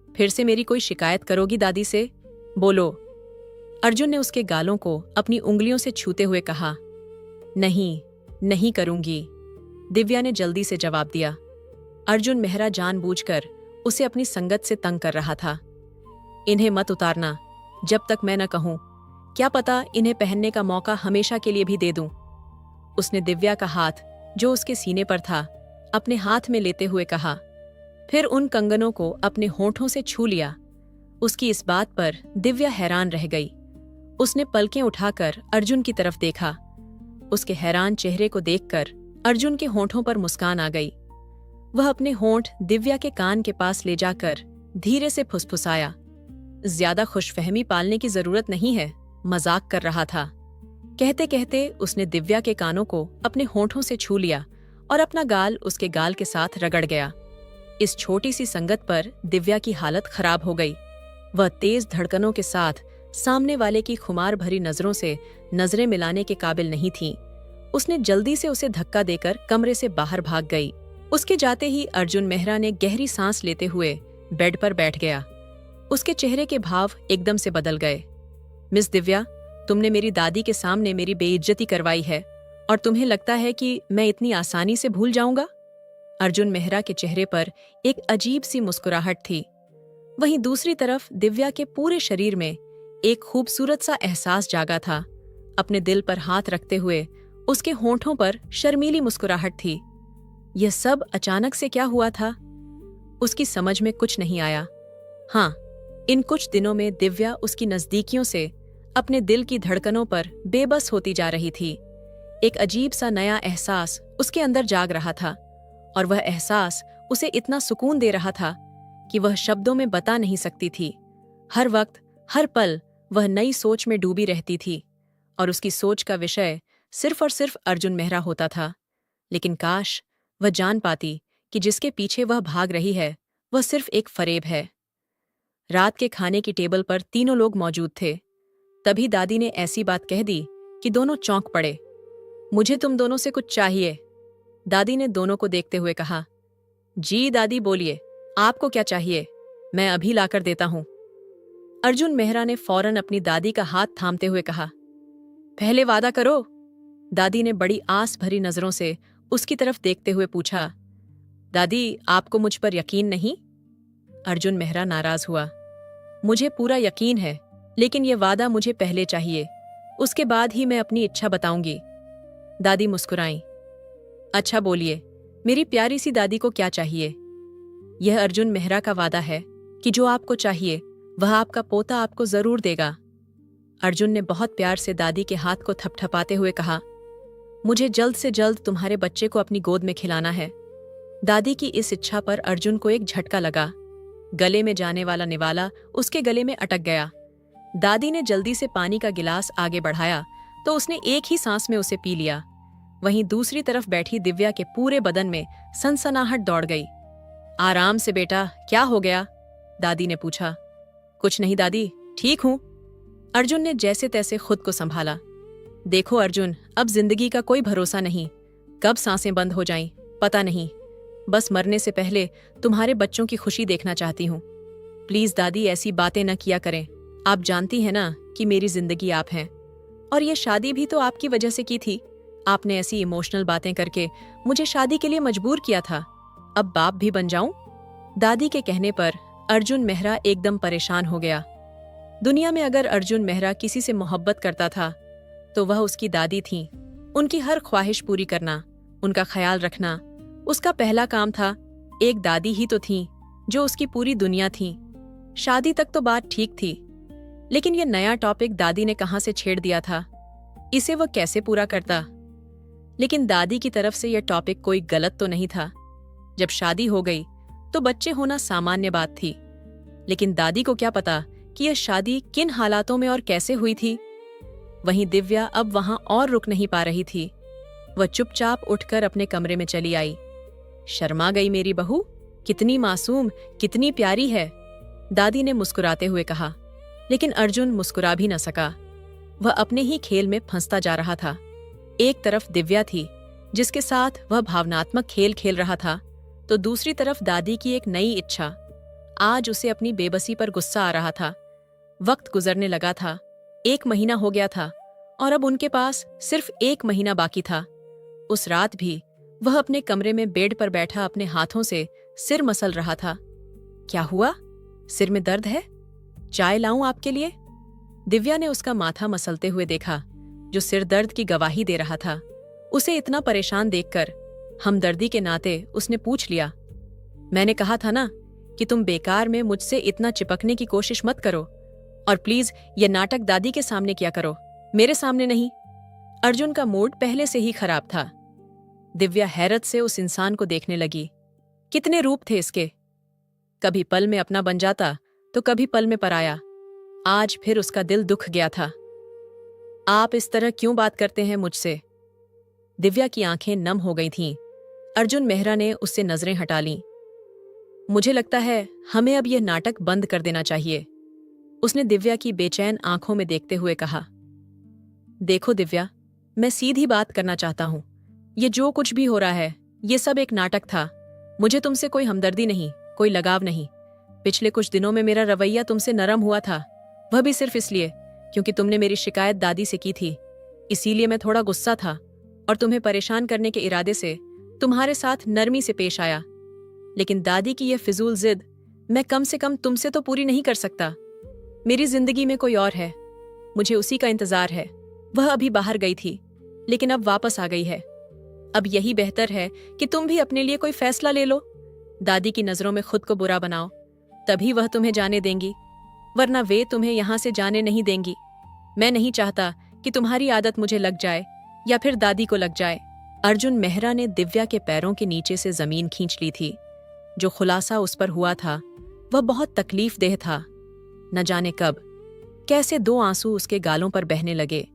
फिर से मेरी कोई शिकायत करोगी दादी से? बोलो। अर्जुन ने उसके गालों को अपनी उंगलियों से छूते हुए कहा। नहीं, नहीं करूंगी, दिव्या ने जल्दी से जवाब दिया। अर्जुन मेहरा जानबूझकर उसे अपनी संगत से तंग कर रहा था। इन्हें मत उतारना जब तक मैं न कहूं, क्या पता इन्हें पहनने का मौका हमेशा के लिए भी दे दूं। उसने दिव्या का हाथ, जो उसके सीने पर था, अपने हाथ में लेते हुए कहा, फिर उन कंगनों को अपने होंठों से छू लिया। उसकी इस बात पर दिव्या हैरान रह गई। उसने पलकें उठाकर अर्जुन की तरफ देखा। उसके हैरान चेहरे को देखकर अर्जुन के होंठों पर मुस्कान आ गई। वह अपने होंठ दिव्या के कान के पास ले जाकर धीरे से फुसफुसाया। ज्यादा खुशफहमी पालने की जरूरत नहीं है, मजाक कर रहा था। कहते कहते उसने दिव्या के कानों को अपने होंठों से छू लिया और अपना गाल उसके गाल के साथ रगड़ गया। इस छोटी सी संगत पर दिव्या की हालत खराब हो गई। वह तेज धड़कनों के साथ सामने वाले की खुमार भरी नजरों से नजरें मिलाने के काबिल नहीं थीं। उसने जल्दी से उसे धक्का देकर कमरे से बाहर भाग गई। उसके जाते ही अर्जुन मेहरा ने गहरी सांस लेते हुए बेड पर बैठ गया। उसके चेहरे के भाव एकदम से बदल गए। मिस दिव्या, तुमने मेरी दादी के सामने मेरी बेइज्जती करवाई है और तुम्हें लगता है कि मैं इतनी आसानी से भूल जाऊंगा? अर्जुन मेहरा के चेहरे पर एक अजीब सी मुस्कुराहट थी। वहीं दूसरी तरफ दिव्या के पूरे शरीर में एक खूबसूरत सा एहसास जागा था। अपने दिल पर हाथ रखते हुए उसके होंठों पर शर्मीली मुस्कुराहट थी। यह सब अचानक से क्या हुआ था? उसकी समझ में कुछ नहीं आया। हाँ, इन कुछ दिनों में दिव्या उसकी नजदीकियों से अपने दिल की धड़कनों पर बेबस होती जा रही थी। एक अजीब सा नया एहसास उसके अंदर जाग रहा था और वह एहसास उसे इतना सुकून दे रहा था कि वह शब्दों में बता नहीं सकती थी। हर वक्त, हर पल वह नई सोच में डूबी रहती थी और उसकी सोच का विषय सिर्फ और सिर्फ अर्जुन मेहरा होता था। लेकिन काश वह जान पाती कि जिसके पीछे वह भाग रही है वह सिर्फ एक फरेब है। रात के खाने की टेबल पर तीनों लोग मौजूद थे। तभी दादी ने ऐसी बात कह दी कि दोनों चौंक पड़े। मुझे तुम दोनों से कुछ चाहिए, दादी ने दोनों को देखते हुए कहा। जी दादी, बोलिए, आपको क्या चाहिए? मैं अभी लाकर देता हूं। अर्जुन मेहरा ने फौरन अपनी दादी का हाथ थामते हुए कहा। पहले वादा करो, दादी ने बड़ी आस भरी नजरों से उसकी तरफ देखते हुए पूछा। दादी, आपको मुझ पर यकीन नहीं? अर्जुन मेहरा नाराज हुआ। मुझे पूरा यकीन है, लेकिन यह वादा मुझे पहले चाहिए, उसके बाद ही मैं अपनी इच्छा बताऊंगी। दादी मुस्कुराईं। अच्छा बोलिए, मेरी प्यारी सी दादी को क्या चाहिए? यह अर्जुन मेहरा का वादा है कि जो आपको चाहिए वह आपका पोता आपको जरूर देगा। अर्जुन ने बहुत प्यार से दादी के हाथ को थपथपाते हुए कहा। मुझे जल्द से जल्द तुम्हारे बच्चे को अपनी गोद में खिलाना है। दादी की इस इच्छा पर अर्जुन को एक झटका लगा। गले में जाने वाला निवाला उसके गले में अटक गया। दादी ने जल्दी से पानी का गिलास आगे बढ़ाया तो उसने एक ही सांस में उसे पी लिया। वहीं दूसरी तरफ बैठी दिव्या के पूरे बदन में सनसनाहट दौड़ गई। आराम से बेटा, क्या हो गया? दादी ने पूछा। कुछ नहीं दादी, ठीक हूं। अर्जुन ने जैसे तैसे खुद को संभाला। देखो अर्जुन, अब जिंदगी का कोई भरोसा नहीं, कब सांसें बंद हो जाएं पता नहीं। बस मरने से पहले तुम्हारे बच्चों की खुशी देखना चाहती हूँ। प्लीज दादी, ऐसी बातें न किया करें। आप जानती हैं ना कि मेरी जिंदगी आप हैं, और ये शादी भी तो आपकी वजह से की थी। आपने ऐसी इमोशनल बातें करके मुझे शादी के लिए मजबूर किया था। अब बाप भी बन जाऊं? दादी के कहने पर अर्जुन मेहरा एकदम परेशान हो गया। दुनिया में अगर अर्जुन मेहरा किसी से मोहब्बत करता था तो वह उसकी दादी थी। उनकी हर ख्वाहिश पूरी करना, उनका ख्याल रखना उसका पहला काम था। एक दादी ही तो थी जो उसकी पूरी दुनिया थी। शादी तक तो बात ठीक थी, लेकिन यह नया टॉपिक दादी ने कहां से छेड़ दिया था? इसे वह कैसे पूरा करता? लेकिन दादी की तरफ से यह टॉपिक कोई गलत तो नहीं था। जब शादी हो गई तो बच्चे होना सामान्य बात थी, लेकिन दादी को क्या पता कि यह शादी किन हालातों में और कैसे हुई थी। वहीं दिव्या अब वहां और रुक नहीं पा रही थी। वह चुपचाप उठकर अपने कमरे में चली आई। शर्मा गई मेरी बहू, कितनी मासूम, कितनी प्यारी है, दादी ने मुस्कुराते हुए कहा। लेकिन अर्जुन मुस्कुरा भी न सका। वह अपने ही खेल में फंसता जा रहा था। एक तरफ दिव्या थी जिसके साथ वह भावनात्मक खेल खेल रहा था, तो दूसरी तरफ दादी की एक नई इच्छा। आज उसे अपनी बेबसी पर गुस्सा आ रहा था। वक्त गुजरने लगा था। 1 महीना हो गया था और अब उनके पास सिर्फ 1 महीना बाकी था। उस रात भी वह अपने कमरे में बेड पर बैठा अपने हाथों से सिर मसल रहा था। क्या हुआ? सिर में दर्द है? चाय लाऊं आपके लिए? दिव्या ने उसका माथा मसलते हुए देखा, जो सिर दर्द की गवाही दे रहा था। उसे इतना परेशान देखकर हमदर्दी के नाते उसने पूछ लिया, मैंने कहा था ना कि तुम बेकार में मुझसे इतना चिपकने की कोशिश मत करो, और प्लीज ये नाटक दादी के सामने किया करो, मेरे सामने नहीं। अर्जुन का मूड पहले से ही खराब था। दिव्या हैरत से उस इंसान को देखने लगी। कितने रूप थे इसके। कभी पल में अपना बन जाता तो कभी पल में पराया। आज फिर उसका दिल दुख गया था। आप इस तरह क्यों बात करते हैं मुझसे? दिव्या की आंखें नम हो गई थीं। अर्जुन मेहरा ने उससे नजरें हटा लीं। मुझे लगता है हमें अब यह नाटक बंद कर देना चाहिए। उसने दिव्या की बेचैन आंखों में देखते हुए कहा। देखो दिव्या, मैं सीधी बात करना चाहता हूं। ये जो कुछ भी हो रहा है, ये सब एक नाटक था। मुझे तुमसे कोई हमदर्दी नहीं, कोई लगाव नहीं। पिछले कुछ दिनों में मेरा रवैया तुमसे नरम हुआ था, वह भी सिर्फ इसलिए क्योंकि तुमने मेरी शिकायत दादी से की थी। इसीलिए मैं थोड़ा गुस्सा था और तुम्हें परेशान करने के इरादे से तुम्हारे साथ नरमी से पेश आया। लेकिन दादी की यह फिजूल जिद मैं कम से कम तुमसे तो पूरी नहीं कर सकता। मेरी जिंदगी में कोई और है, मुझे उसी का इंतजार है। वह अभी बाहर गई थी, लेकिन अब वापस आ गई है। अब यही बेहतर है कि तुम भी अपने लिए कोई फैसला ले लो। दादी की नजरों में खुद को बुरा बनाओ, तभी वह तुम्हें जाने देंगी, वरना वे तुम्हें यहां से जाने नहीं देंगी। मैं नहीं चाहता कि तुम्हारी आदत मुझे लग जाए या फिर दादी को लग जाए। अर्जुन मेहरा ने दिव्या के पैरों के नीचे से जमीन खींच ली थी। जो खुलासा उस पर हुआ था वह बहुत तकलीफदेह था। न जाने कब कैसे दो आंसू उसके गालों पर बहने लगे।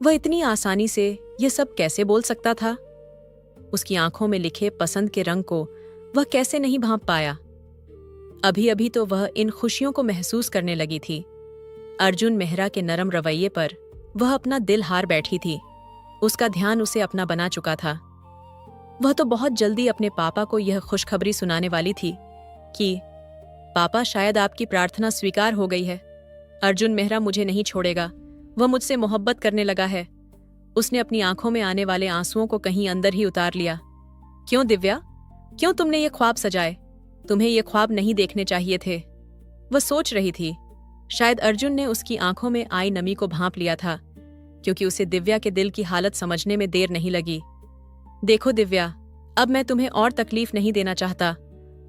वह इतनी आसानी से यह सब कैसे बोल सकता था? उसकी आंखों में लिखे पसंद के रंग को वह कैसे नहीं भांप पाया? अभी अभी तो वह इन खुशियों को महसूस करने लगी थी। अर्जुन मेहरा के नरम रवैये पर वह अपना दिल हार बैठी थी। उसका ध्यान उसे अपना बना चुका था। वह तो बहुत जल्दी अपने पापा को यह खुशखबरी सुनाने वाली थी कि पापा, शायद आपकी प्रार्थना स्वीकार हो गई है। अर्जुन मेहरा मुझे नहीं छोड़ेगा, वह मुझसे मोहब्बत करने लगा है। उसने अपनी आंखों में आने वाले आंसुओं को कहीं अंदर ही उतार लिया। क्यों दिव्या, क्यों तुमने ये ख्वाब सजाए? तुम्हें ये ख्वाब नहीं देखने चाहिए थे। वह सोच रही थी। शायद अर्जुन ने उसकी आंखों में आई नमी को भांप लिया था, क्योंकि उसे दिव्या के दिल की हालत समझने में देर नहीं लगी। देखो दिव्या, अब मैं तुम्हें और तकलीफ नहीं देना चाहता।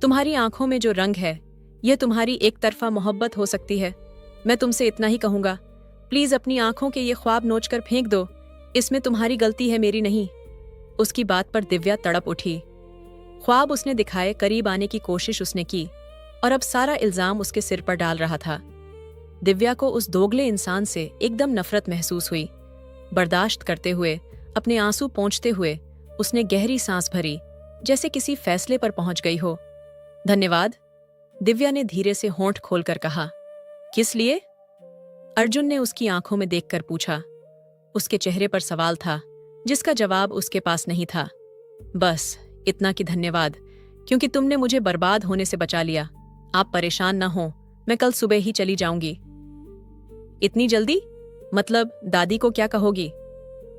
तुम्हारी आंखों में जो रंग है, यह तुम्हारी एक तरफा मोहब्बत हो सकती है। मैं तुमसे इतना ही कहूंगा, प्लीज अपनी आंखों के ये ख्वाब नोचकर फेंक दो। इसमें तुम्हारी गलती है, मेरी नहीं। उसकी बात पर दिव्या तड़प उठी। ख्वाब उसने दिखाए करीब आने की कोशिश उसने की, और अब सारा इल्जाम उसके सिर पर डाल रहा था। दिव्या को उस दोगले इंसान से एकदम नफरत महसूस हुई। बर्दाश्त करते हुए, अपने आंसू पोंछते हुए उसने गहरी सांस भरी, जैसे किसी फैसले पर पहुंच गई हो। धन्यवाद, दिव्या ने धीरे से होंठ खोलकर कहा। किस लिए? अर्जुन ने उसकी आंखों में देखकर पूछा। उसके चेहरे पर सवाल था जिसका जवाब उसके पास नहीं था। बस इतना कि धन्यवाद, क्योंकि तुमने मुझे बर्बाद होने से बचा लिया। आप परेशान न हो, मैं कल सुबह ही चली जाऊंगी। इतनी जल्दी? मतलब दादी को क्या कहोगी?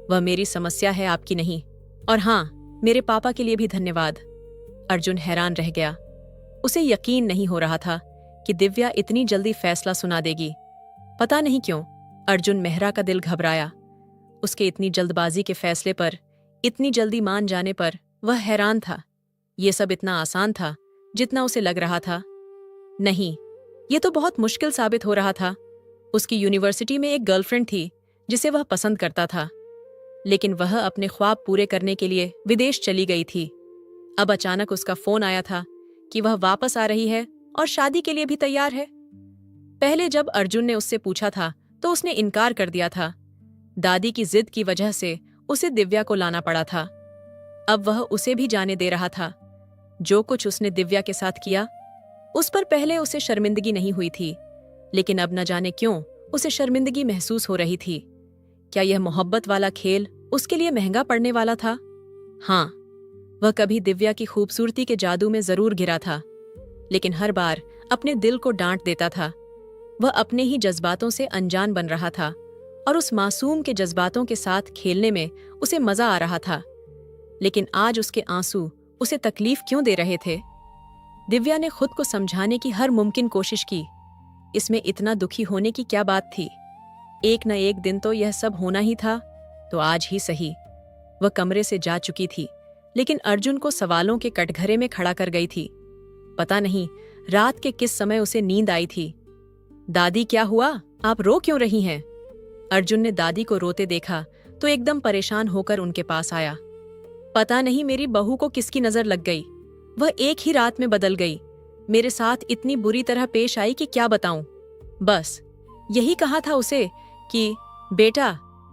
वह मेरी समस्या है, आपकी नहीं। और हाँ, मेरे पापा के लिए भी धन्यवाद। अर्जुन हैरान रह गया। उसे यकीन नहीं हो रहा था कि दिव्या इतनी जल्दी फैसला सुना देगी। पता नहीं क्यों अर्जुन मेहरा का दिल घबराया। उसके इतनी जल्दबाजी के फैसले पर, इतनी जल्दी मान जाने पर वह हैरान था। ये सब इतना आसान था जितना उसे लग रहा था। नहीं, ये तो बहुत मुश्किल साबित हो रहा था। उसकी यूनिवर्सिटी में एक गर्लफ्रेंड थी जिसे वह पसंद करता था, लेकिन वह अपने ख्वाब पूरे करने के लिए विदेश चली गई थी। अब अचानक उसका फोन आया था कि वह वापस आ रही है और शादी के लिए भी तैयार है। पहले जब अर्जुन ने उससे पूछा था तो उसने इनकार कर दिया था। दादी की जिद की वजह से उसे दिव्या को लाना पड़ा था। अब वह उसे भी जाने दे रहा था। जो कुछ उसने दिव्या के साथ किया, उस पर पहले उसे शर्मिंदगी नहीं हुई थी, लेकिन अब न जाने क्यों उसे शर्मिंदगी महसूस हो रही थी। क्या यह मोहब्बत वाला खेल उसके लिए महंगा पड़ने वाला था? हाँ, वह कभी दिव्या की खूबसूरती के जादू में जरूर गिरा था, लेकिन हर बार अपने दिल को डांट देता था। वह अपने ही जज्बातों से अनजान बन रहा था, और उस मासूम के जज्बातों के साथ खेलने में उसे मजा आ रहा था। लेकिन आज उसके आंसू उसे तकलीफ क्यों दे रहे थे? दिव्या ने खुद को समझाने की हर मुमकिन कोशिश की। इसमें इतना दुखी होने की क्या बात थी? एक न एक दिन तो यह सब होना ही था, तो आज ही सही। वह कमरे से जा चुकी थी, लेकिन अर्जुन को सवालों के कटघरे में खड़ा कर गई थी। पता नहीं रात के किस समय उसे नींद आई थी। दादी, क्या हुआ? आप रो क्यों रही हैं? अर्जुन ने दादी को रोते देखा तो एकदम परेशान होकर उनके पास आया। पता नहीं मेरी बहू को किसकी नजर लग गई। वह एक ही रात में बदल गई। मेरे साथ इतनी बुरी तरह पेश आई कि क्या बताऊं। बस यही कहा था उसे कि बेटा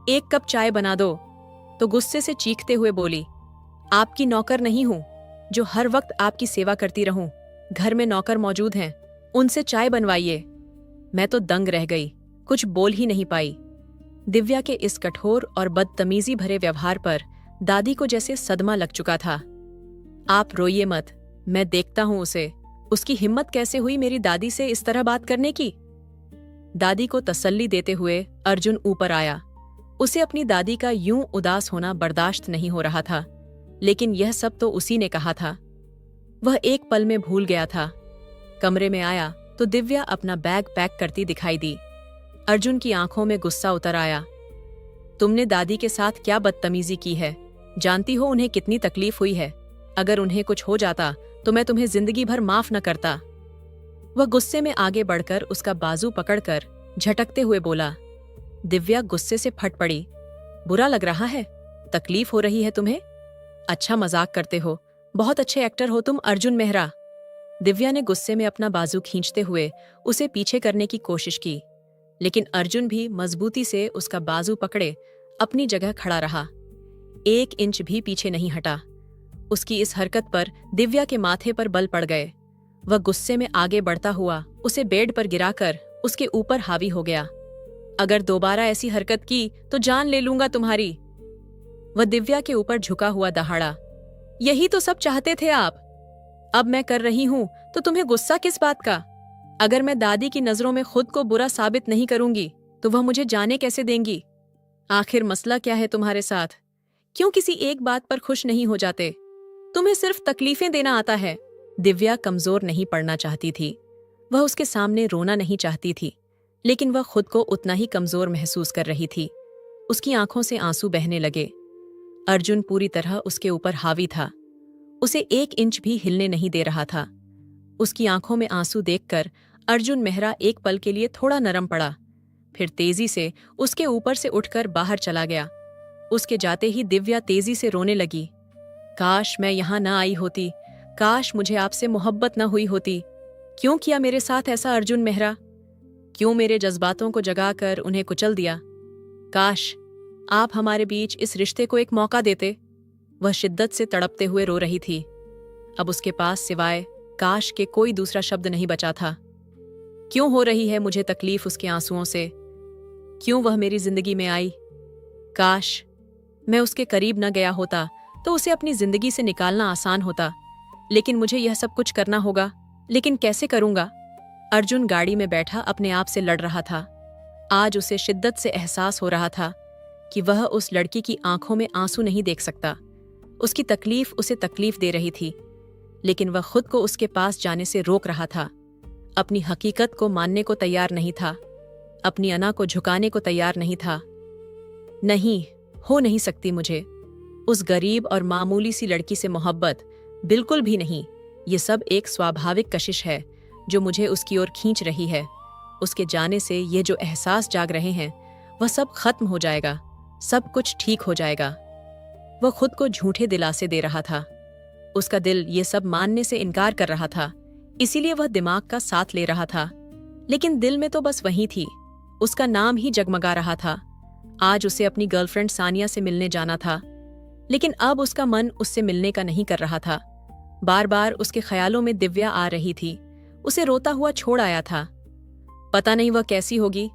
एक कप चाय बना दो, तो गुस्से से चीखते हुए बोली, आपकी नौकर नहीं हूं जो हर वक्त आपकी सेवा करती रहूं। घर में नौकर मौजूद हैं, उनसे चाय बनवाइए। मैं तो दंग रह गई, कुछ बोल ही नहीं पाई। दिव्या के इस कठोर और बदतमीजी भरे व्यवहार पर दादी को जैसे सदमा लग चुका था। आप रोइए मत, मैं देखता हूं उसे, उसकी हिम्मत कैसे हुई मेरी दादी से इस तरह बात करने की। दादी को तसल्ली देते हुए अर्जुन ऊपर आया। उसे अपनी दादी का यूं उदास होना बर्दाश्त नहीं हो रहा था, लेकिन यह सब तो उसी ने कहा था। वह एक पल में भूल गया था। कमरे में आया तो दिव्या अपना बैग पैक करती दिखाई दी। अर्जुन की आंखों में गुस्सा उतर आया। तुमने दादी के साथ क्या बदतमीजी की है? जानती हो उन्हें कितनी तकलीफ हुई है। अगर उन्हें कुछ हो जाता तो मैं तुम्हें जिंदगी भर माफ न करता। वह गुस्से में आगे बढ़कर उसका बाजू पकड़कर झटकते हुए बोला। दिव्या गुस्से से फट पड़ी। बुरा लग रहा है? तकलीफ हो रही है तुम्हें? अच्छा मजाक करते हो, बहुत अच्छे एक्टर हो तुम अर्जुन मेहरा। दिव्या ने गुस्से में अपना बाजू खींचते हुए उसे पीछे करने की कोशिश की, लेकिन अर्जुन भी मजबूती से उसका बाजू पकड़े अपनी जगह खड़ा रहा। 1 इंच भी पीछे नहीं हटा। उसकी इस हरकत पर दिव्या के माथे पर बल पड़ गए। वह गुस्से में आगे बढ़ता हुआ उसे बेड पर गिराकर उसके ऊपर हावी हो गया। अगर दोबारा ऐसी हरकत की तो जान ले लूंगा तुम्हारी। वह दिव्या के ऊपर झुका हुआ दहाड़ा। यही तो सब चाहते थे आप। अब मैं कर रही हूं तो तुम्हें गुस्सा किस बात का? अगर मैं दादी की नजरों में खुद को बुरा साबित नहीं करूंगी तो वह मुझे जाने कैसे देंगी? आखिर मसला क्या है तुम्हारे साथ? क्यों किसी एक बात पर खुश नहीं हो जाते? तुम्हें सिर्फ तकलीफें देना आता है। दिव्या कमजोर नहीं पड़ना चाहती थी। वह उसके सामने रोना नहीं चाहती थी, लेकिन वह खुद को उतना ही कमजोर महसूस कर रही थी। उसकी आंखों से आंसू बहने लगे। अर्जुन पूरी तरह उसके ऊपर हावी था। उसे 1 इंच भी हिलने नहीं दे रहा था। उसकी आंखों में आंसू देखकर अर्जुन मेहरा एक पल के लिए थोड़ा नरम पड़ा, फिर तेजी से उसके ऊपर से उठकर बाहर चला गया। उसके जाते ही दिव्या तेजी से रोने लगी। काश मैं यहां न आई होती, काश मुझे आपसे मोहब्बत न हुई होती। क्यों किया मेरे साथ ऐसा अर्जुन मेहरा? क्यों मेरे जज्बातों को जगाकर उन्हें कुचल दिया? काश आप हमारे बीच इस रिश्ते को एक मौका देते। वह शिद्दत से तड़पते हुए रो रही थी। अब उसके पास सिवाय काश के कोई दूसरा शब्द नहीं बचा था। क्यों हो रही है मुझे तकलीफ उसके आंसुओं से? क्यों वह मेरी जिंदगी में आई? काश मैं उसके करीब न गया होता तो उसे अपनी जिंदगी से निकालना आसान होता, लेकिन मुझे यह सब कुछ करना होगा। लेकिन कैसे करूंगा? अर्जुन गाड़ी में बैठा अपने आप से लड़ रहा था। आज उसे शिद्दत से एहसास हो रहा था कि वह उस लड़की की आंखों में आंसू नहीं देख सकता। उसकी तकलीफ उसे तकलीफ दे रही थी, लेकिन वह खुद को उसके पास जाने से रोक रहा था। अपनी हकीकत को मानने को तैयार नहीं था, अपनी अना को झुकाने को तैयार नहीं था। नहीं, हो नहीं सकती मुझे उस गरीब और मामूली सी लड़की से मोहब्बत, बिल्कुल भी नहीं। ये सब एक स्वाभाविक कशिश है जो मुझे उसकी ओर खींच रही है। उसके जाने से ये जो एहसास जाग रहे हैं वह सब खत्म हो जाएगा, सब कुछ ठीक हो जाएगा। वह खुद को झूठे दिलासे दे रहा था। उसका दिल ये सब मानने से इनकार कर रहा था, इसीलिए वह दिमाग का साथ ले रहा था। लेकिन दिल में तो बस वही थी, उसका नाम ही जगमगा रहा था। आज उसे अपनी गर्लफ्रेंड सानिया से मिलने जाना था, लेकिन अब उसका मन उससे मिलने का नहीं कर रहा था। बार बार उसके ख्यालों में दिव्या आ रही थी, उसे रोता हुआ छोड़ आया था। पता नहीं वह कैसी होगी,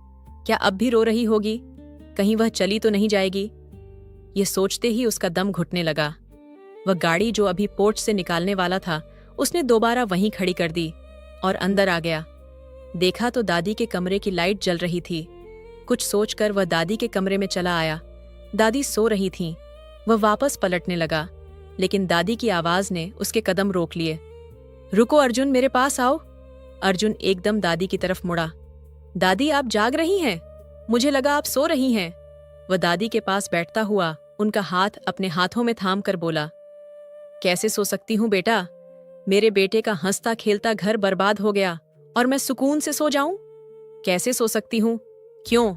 क्या अब भी रो रही होगी? कहीं वह चली तो नहीं जाएगी? ये सोचते ही उसका दम घुटने लगा। वह गाड़ी जो अभी पोर्च से निकालने वाला था, उसने दोबारा वहीं खड़ी कर दी और अंदर आ गया। देखा तो दादी के कमरे की लाइट जल रही थी। कुछ सोचकर वह दादी के कमरे में चला आया। दादी सो रही थीं। वह वापस पलटने लगा, लेकिन दादी की आवाज ने उसके कदम रोक लिए। रुको अर्जुन, मेरे पास आओ। अर्जुन एकदम दादी की तरफ मुड़ा। दादी, आप जाग रही हैं? मुझे लगा आप सो रही हैं। वह दादी के पास बैठता हुआ उनका हाथ अपने हाथों में थाम कर बोला, कैसे सो सकती हूँ बेटा? मेरे बेटे का हंसता खेलता घर बर्बाद हो गया और मैं सुकून से सो जाऊं? कैसे सो सकती हूँ? क्यों?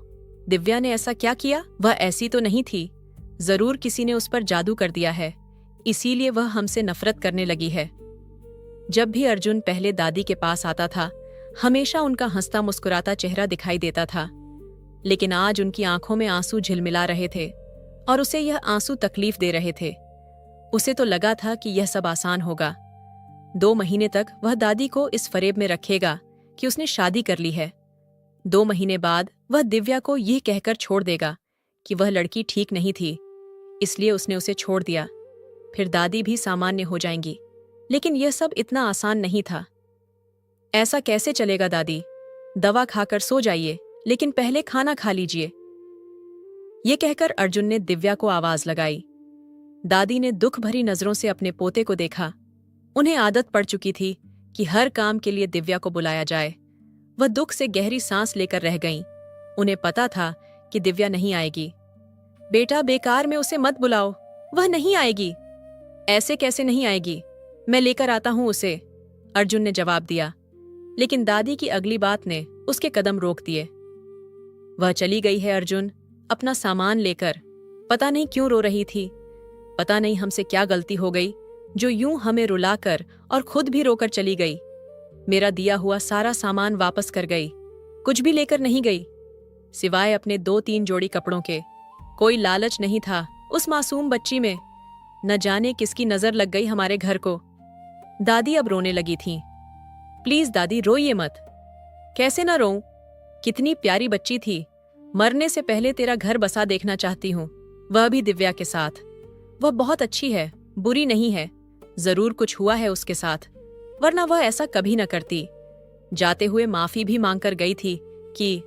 दिव्या ने ऐसा क्या किया? वह ऐसी तो नहीं थी। जरूर किसी ने उस पर जादू कर दिया है, इसीलिए वह हमसे नफरत करने लगी है। जब भी अर्जुन पहले दादी के पास आता था, हमेशा उनका हंसता मुस्कुराता चेहरा दिखाई देता था, लेकिन आज उनकी आंखों में आंसू झिलमिला रहे थे और उसे यह आंसू तकलीफ दे रहे थे। उसे तो लगा था कि यह सब आसान होगा। 2 महीने तक वह दादी को इस फरेब में रखेगा कि उसने शादी कर ली है। 2 महीने बाद वह दिव्या को यह कहकर छोड़ देगा कि वह लड़की ठीक नहीं थी, इसलिए उसने उसे छोड़ दिया। फिर दादी भी सामान्य हो जाएंगी। लेकिन यह सब इतना आसान नहीं था। ऐसा कैसे चलेगा दादी? दवा खाकर सो जाइए, लेकिन पहले खाना खा लीजिए। ये कहकर अर्जुन ने दिव्या को आवाज लगाई। दादी ने दुख भरी नजरों से अपने पोते को देखा। उन्हें आदत पड़ चुकी थी कि हर काम के लिए दिव्या को बुलाया जाए। वह दुख से गहरी सांस लेकर रह गईं। उन्हें पता था कि दिव्या नहीं आएगी। बेटा, बेकार में उसे मत बुलाओ, वह नहीं आएगी। ऐसे कैसे नहीं आएगी? मैं लेकर आता हूं उसे, अर्जुन ने जवाब दिया। लेकिन दादी की अगली बात ने उसके कदम रोक दिए। वह चली गई है अर्जुन, अपना सामान लेकर। पता नहीं क्यों रो रही थी। पता नहीं हमसे क्या गलती हो गई जो यूं हमें रुलाकर और खुद भी रोकर चली गई। मेरा दिया हुआ सारा सामान वापस कर गई। कुछ भी लेकर नहीं गई, सिवाय अपने 2-3 जोड़ी कपड़ों के। कोई लालच नहीं था उस मासूम बच्ची में। न जाने किसकी नजर लग गई हमारे घर को। दादी अब रोने लगी थीं। प्लीज दादी, रोइए मत। कैसे न रोऊं? कितनी प्यारी बच्ची थी। मरने से पहले तेरा घर बसा देखना चाहती हूं, वह भी दिव्या के साथ। वह बहुत अच्छी है, बुरी नहीं है। जरूर कुछ हुआ है उसके साथ, वरना वह ऐसा कभी न करती। जाते हुए माफी भी मांगकर गई थी कि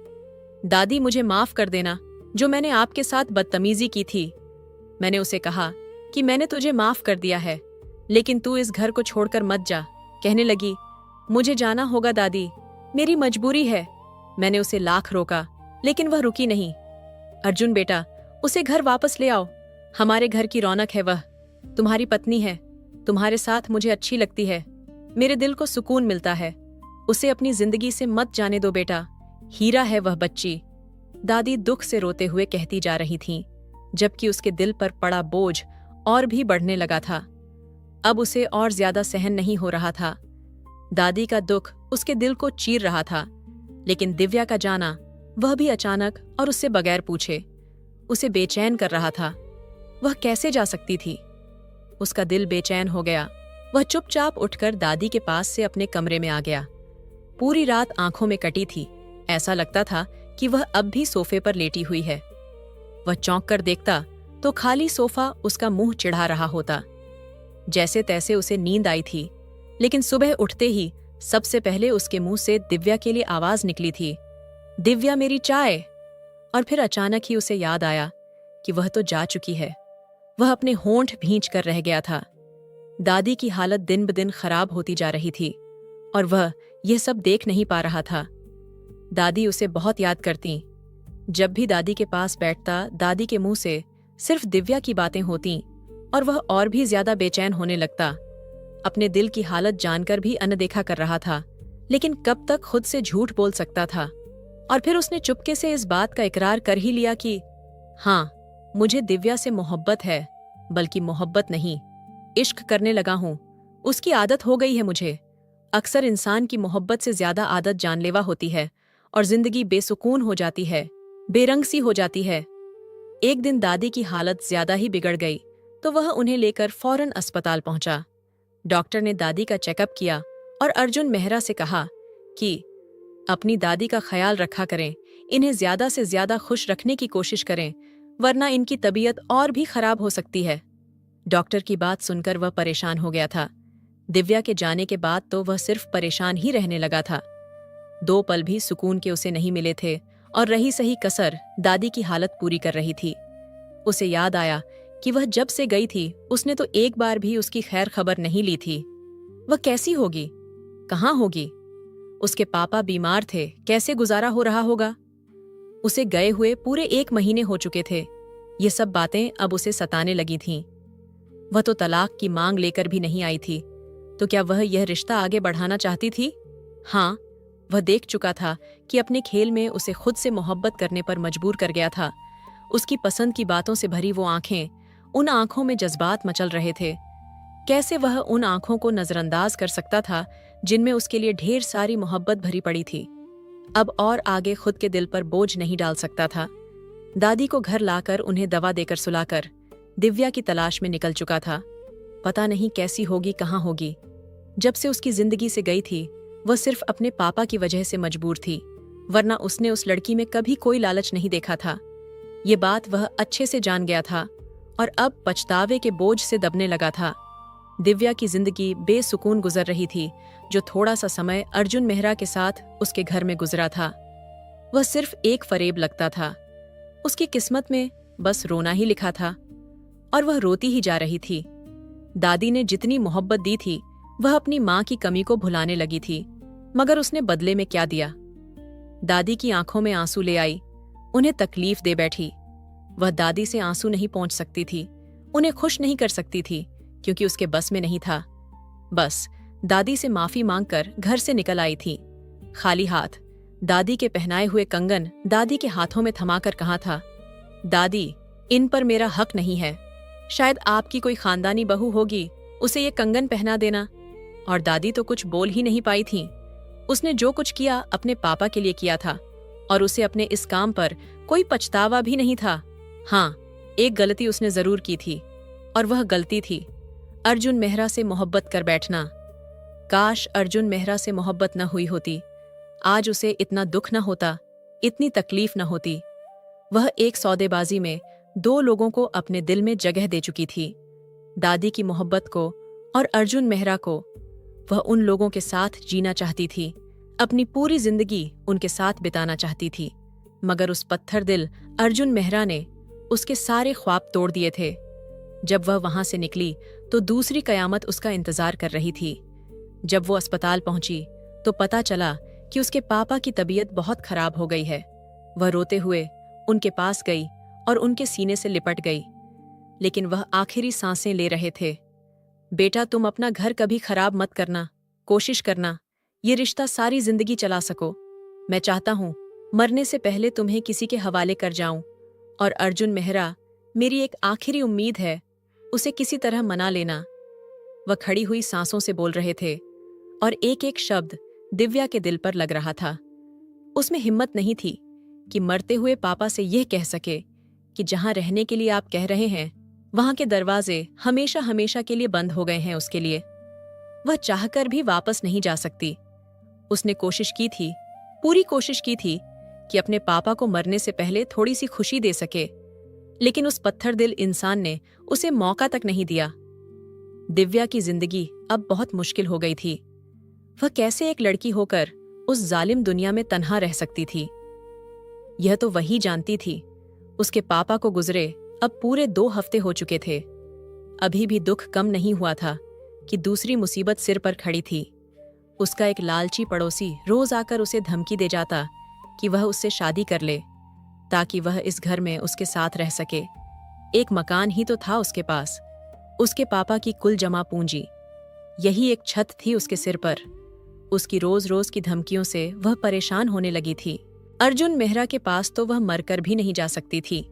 दादी मुझे माफ कर देना जो मैंने आपके साथ बदतमीजी की थी। मैंने उसे कहा कि मैंने तुझे माफ कर दिया है, लेकिन तू इस घर को छोड़कर मत जा। कहने लगी, मुझे जाना होगा दादी, मेरी मजबूरी है। मैंने उसे लाख रोका, लेकिन वह रुकी नहीं। अर्जुन बेटा, उसे घर वापस ले आओ। हमारे घर की रौनक है वह। तुम्हारी पत्नी है, तुम्हारे साथ मुझे अच्छी लगती है। मेरे दिल को सुकून मिलता है। उसे अपनी जिंदगी से मत जाने दो बेटा, हीरा है वह बच्ची। दादी दुख से रोते हुए कहती जा रही थीं, जबकि उसके दिल पर पड़ा बोझ और भी बढ़ने लगा था। अब उसे और ज्यादा सहन नहीं हो रहा था। दादी का दुख उसके दिल को चीर रहा था, लेकिन दिव्या का जाना, वह भी अचानक और उससे बगैर पूछे, उसे बेचैन कर रहा था। वह कैसे जा सकती थी? उसका दिल बेचैन हो गया। वह चुपचाप उठकर दादी के पास से अपने कमरे में आ गया। पूरी रात आंखों में कटी थी। ऐसा लगता था कि वह अब भी सोफे पर लेटी हुई है। वह चौंक कर देखता तो खाली सोफा उसका मुंह चिढ़ा रहा होता। जैसे तैसे उसे नींद आई थी, लेकिन सुबह उठते ही सबसे पहले उसके मुंह से दिव्या के लिए आवाज निकली थी, दिव्या मेरी चाय। और फिर अचानक ही उसे याद आया कि वह तो जा चुकी है। वह अपने होंठ भींच कर रह गया था। दादी की हालत दिन ब दिन खराब होती जा रही थी और वह यह सब देख नहीं पा रहा था। दादी उसे बहुत याद करती। जब भी दादी के पास बैठता, दादी के मुंह से सिर्फ दिव्या की बातें होती और वह और भी ज्यादा बेचैन होने लगता। अपने दिल की हालत जानकर भी अनदेखा कर रहा था, लेकिन कब तक खुद से झूठ बोल सकता था। और फिर उसने चुपके से इस बात का इकरार कर ही लिया कि हाँ, मुझे दिव्या से मोहब्बत है, बल्कि मोहब्बत नहीं, इश्क करने लगा हूं। उसकी आदत हो गई है मुझे। अक्सर इंसान की मोहब्बत से ज्यादा आदत जानलेवा होती है और जिंदगी बेसुकून हो जाती है, बेरंग सी हो जाती है। एक दिन दादी की हालत ज्यादा ही बिगड़ गई तो वह उन्हें लेकर फौरन अस्पताल पहुंचा। डॉक्टर ने दादी का चेकअप किया और अर्जुन मेहरा से कहा कि अपनी दादी का ख्याल रखा करें, इन्हें ज्यादा से ज्यादा खुश रखने की कोशिश करें, वरना इनकी तबीयत और भी खराब हो सकती है। डॉक्टर की बात सुनकर वह परेशान हो गया था। दिव्या के जाने के बाद तो वह सिर्फ परेशान ही रहने लगा था। 2 पल भी सुकून के उसे नहीं मिले थे और रही सही कसर दादी की हालत पूरी कर रही थी। उसे याद आया कि वह जब से गई थी उसने तो एक बार भी उसकी खैर खबर नहीं ली थी। वह कैसी होगी, कहाँ होगी? उसके पापा बीमार थे, कैसे गुजारा हो रहा होगा? उसे गए हुए पूरे 1 महीने हो चुके थे। ये सब बातें अब उसे सताने लगी थीं। वह तो तलाक की मांग लेकर भी नहीं आई थी, तो क्या वह यह रिश्ता आगे बढ़ाना चाहती थी? हाँ, वह देख चुका था कि अपने खेल में उसे खुद से मोहब्बत करने पर मजबूर कर गया था। उसकी पसंद की बातों से भरी वो आंखें, उन आंखों में जज्बात मचल रहे थे। कैसे वह उन आंखों को नजरअंदाज कर सकता था जिनमें उसके लिए ढेर सारी मोहब्बत भरी पड़ी थी। अब और आगे खुद के दिल पर बोझ नहीं डाल सकता था। दादी को घर लाकर उन्हें दवा देकर सुलाकर दिव्या की तलाश में निकल चुका था। पता नहीं कैसी होगी, कहाँ होगी। जब से उसकी जिंदगी से गई थी, वह सिर्फ अपने पापा की वजह से मजबूर थी, वरना उसने उस लड़की में कभी कोई लालच नहीं देखा था। ये बात वह अच्छे से जान गया था और अब पछतावे के बोझ से दबने लगा था। दिव्या की जिंदगी बेसुकून गुजर रही थी। जो थोड़ा सा समय अर्जुन मेहरा के साथ उसके घर में गुजरा था, वह सिर्फ एक फरेब लगता था। उसकी किस्मत में बस रोना ही लिखा था और वह रोती ही जा रही थी। दादी ने जितनी मोहब्बत दी थी, वह अपनी माँ की कमी को भुलाने लगी थी, मगर उसने बदले में क्या दिया? दादी की आंखों में आंसू ले आई, उन्हें तकलीफ दे बैठी। वह दादी से आंसू नहीं पहुंच सकती थी, उन्हें खुश नहीं कर सकती थी, क्योंकि उसके बस में नहीं था। बस दादी से माफी मांगकर घर से निकल आई थी, खाली हाथ। दादी के पहनाए हुए कंगन दादी के हाथों में थमाकर कहा था, दादी, इन पर मेरा हक नहीं है। शायद आपकी कोई खानदानी बहू होगी, उसे ये कंगन पहना देना। और दादी तो कुछ बोल ही नहीं पाई थी। उसने जो कुछ किया अपने पापा के लिए किया था और उसे अपने इस काम पर कोई पछतावा भी नहीं था। हाँ, एक गलती उसने जरूर की थी, और वह गलती थी अर्जुन मेहरा से मोहब्बत कर बैठना। काश अर्जुन मेहरा से मोहब्बत न हुई होती, आज उसे इतना दुख न होता, इतनी तकलीफ न होती। वह एक सौदेबाजी में 2 लोगों को अपने दिल में जगह दे चुकी थी, दादी की मोहब्बत को और अर्जुन मेहरा को। वह उन लोगों के साथ जीना चाहती थी, अपनी पूरी जिंदगी उनके साथ बिताना चाहती थी, मगर उस पत्थर दिल अर्जुन मेहरा ने उसके सारे ख्वाब तोड़ दिए थे। जब वह वहां से निकली तो दूसरी कयामत उसका इंतजार कर रही थी। जब वो अस्पताल पहुंची तो पता चला कि उसके पापा की तबीयत बहुत खराब हो गई है। वह रोते हुए उनके पास गई और उनके सीने से लिपट गई, लेकिन वह आखिरी सांसें ले रहे थे। बेटा, तुम अपना घर कभी खराब मत करना, कोशिश करना ये रिश्ता सारी जिंदगी चला सको। मैं चाहता हूं मरने से पहले तुम्हें किसी के हवाले कर जाऊं, और अर्जुन मेहरा मेरी एक आखिरी उम्मीद है, उसे किसी तरह मना लेना। वह खड़ी हुई सांसों से बोल रहे थे और एक एक शब्द दिव्या के दिल पर लग रहा था। उसमें हिम्मत नहीं थी कि मरते हुए पापा से यह कह सके कि जहां रहने के लिए आप कह रहे हैं, वहां के दरवाजे हमेशा हमेशा के लिए बंद हो गए हैं उसके लिए। वह चाहकर भी वापस नहीं जा सकती। उसने कोशिश की थी, पूरी कोशिश की थी कि अपने पापा को मरने से पहले थोड़ी सी खुशी दे सके, लेकिन उस पत्थर दिल इंसान ने उसे मौका तक नहीं दिया। दिव्या की जिंदगी अब बहुत मुश्किल हो गई थी। वह कैसे एक लड़की होकर उस जालिम दुनिया में तन्हा रह सकती थी? यह तो वही जानती थी। उसके पापा को गुजरे अब पूरे 2 हफ्ते हो चुके थे। अभी भी दुख कम नहीं हुआ था कि दूसरी मुसीबत सिर पर खड़ी थी। उसका एक लालची पड़ोसी रोज आकर उसे धमकी दे जाता कि वह उससे शादी कर ले, ताकि वह इस घर में उसके साथ रह सके। एक मकान ही तो था उसके पास, उसके पापा की कुल जमा पूंजी, यही एक छत थी उसके सिर पर। उसकी रोज रोज की धमकियों से वह परेशान होने लगी थी। अर्जुन मेहरा के पास तो वह मरकर भी नहीं जा सकती थी,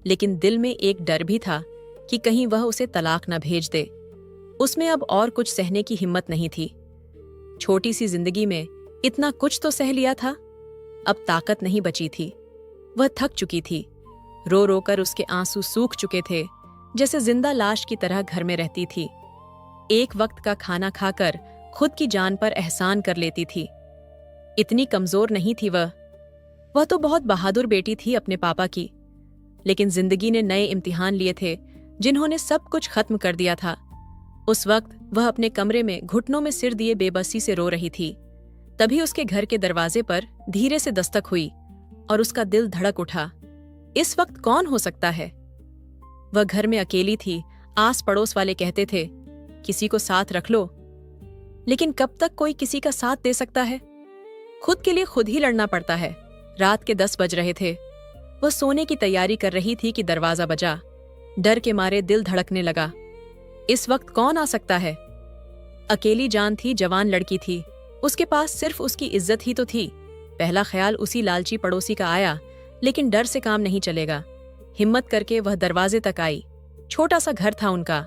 लेकिन दिल में एक डर भी था कि कहीं वह उसे तलाक न भेज दे। उसमें अब और कुछ सहने की हिम्मत नहीं थी। छोटी सी जिंदगी में इतना कुछ तो सह लिया था, अब ताकत नहीं बची थी। वह थक चुकी थी। रो रो कर उसके आंसू सूख चुके थे, जैसे जिंदा लाश की तरह घर में रहती थी। एक वक्त का खाना खाकर खुद की जान पर एहसान कर लेती थी। इतनी कमजोर नहीं थी वह तो बहुत बहादुर बेटी थी अपने पापा की। लेकिन जिंदगी ने नए इम्तिहान लिए थे जिन्होंने सब कुछ खत्म कर दिया था। उस वक्त वह अपने कमरे में घुटनों में सिर दिए बेबसी से रो रही थी। तभी उसके घर के दरवाजे पर धीरे से दस्तक हुई और उसका दिल धड़क उठा। इस वक्त कौन हो सकता है? वह घर में अकेली थी। आस पड़ोस वाले कहते थे, किसी को साथ रख लो, लेकिन कब तक कोई किसी का साथ दे सकता है? खुद के लिए खुद ही लड़ना पड़ता है। रात के 10 बज रहे थे। वह सोने की तैयारी कर रही थी कि दरवाजा बजा। डर के मारे दिल धड़कने लगा। इस वक्त कौन आ सकता है? अकेली जान थी, जवान लड़की थी, उसके पास सिर्फ उसकी इज्जत ही तो थी। पहला ख्याल उसी लालची पड़ोसी का आया, लेकिन डर से काम नहीं चलेगा। हिम्मत करके वह दरवाजे तक आई। छोटा सा घर था उनका,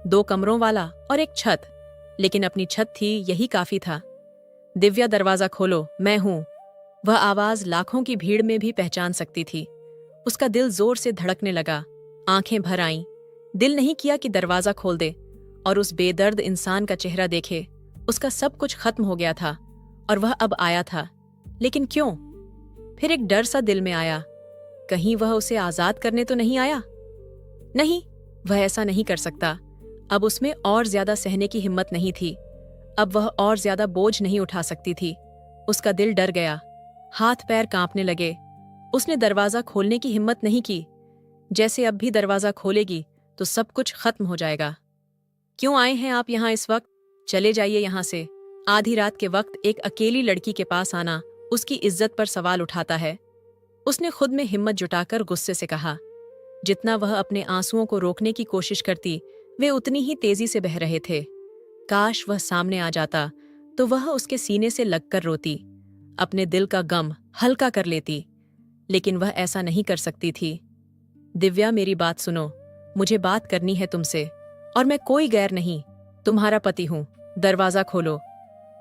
2 कमरों वाला और एक छत, लेकिन अपनी छत थी यही काफी था। दिव्या, दरवाजा खोलो, मैं हूं। वह आवाज लाखों की भीड़ में भी पहचान सकती थी। उसका दिल जोर से धड़कने लगा, आंखें भर आईं। दिल नहीं किया कि दरवाजा खोल दे और उस बेदर्द इंसान का चेहरा देखे। उसका सब कुछ खत्म हो गया था और वह अब आया था, लेकिन क्यों? फिर एक डर सा दिल में आया, कहीं वह उसे आजाद करने तो नहीं आया। नहीं, वह ऐसा नहीं कर सकता। अब उसमें और ज्यादा सहने की हिम्मत नहीं थी। अब वह और ज्यादा बोझ नहीं उठा सकती थी। उसका दिल डर गया, हाथ पैर कांपने लगे। उसने दरवाजा खोलने की हिम्मत नहीं की, जैसे अब भी दरवाजा खोलेगी तो सब कुछ खत्म हो जाएगा। क्यों आए हैं आप यहाँ इस वक्त? चले जाइए यहाँ से। आधी रात के वक्त एक अकेली लड़की के पास आना उसकी इज्जत पर सवाल उठाता है। उसने खुद में हिम्मत जुटाकर गुस्से से कहा। जितना वह अपने आंसुओं को रोकने की कोशिश करती, वे उतनी ही तेजी से बह रहे थे। काश वह सामने आ जाता तो वह उसके सीने से लगकर रोती, अपने दिल का गम हल्का कर लेती, लेकिन वह ऐसा नहीं कर सकती थी। दिव्या, मेरी बात सुनो। मुझे बात करनी है तुमसे, और मैं कोई गैर नहीं, तुम्हारा पति हूं। दरवाजा खोलो।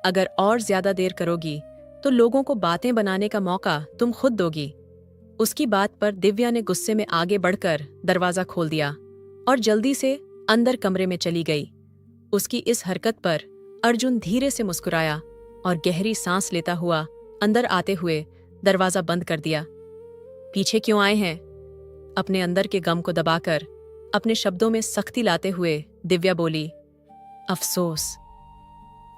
अगर और ज्यादा देर करोगी तो लोगों को बातें बनाने का मौका तुम खुद दोगी। उसकी बात पर दिव्या ने गुस्से में आगे बढ़कर दरवाजा खोल दिया और जल्दी से अंदर कमरे में चली गई। उसकी इस हरकत पर अर्जुन धीरे से मुस्कुराया और गहरी सांस लेता हुआ अंदर आते हुए दरवाजा बंद कर दिया। पीछे क्यों आए हैं? अपने अंदर के गम को दबाकर अपने शब्दों में सख्ती लाते हुए दिव्या बोली। अफसोस।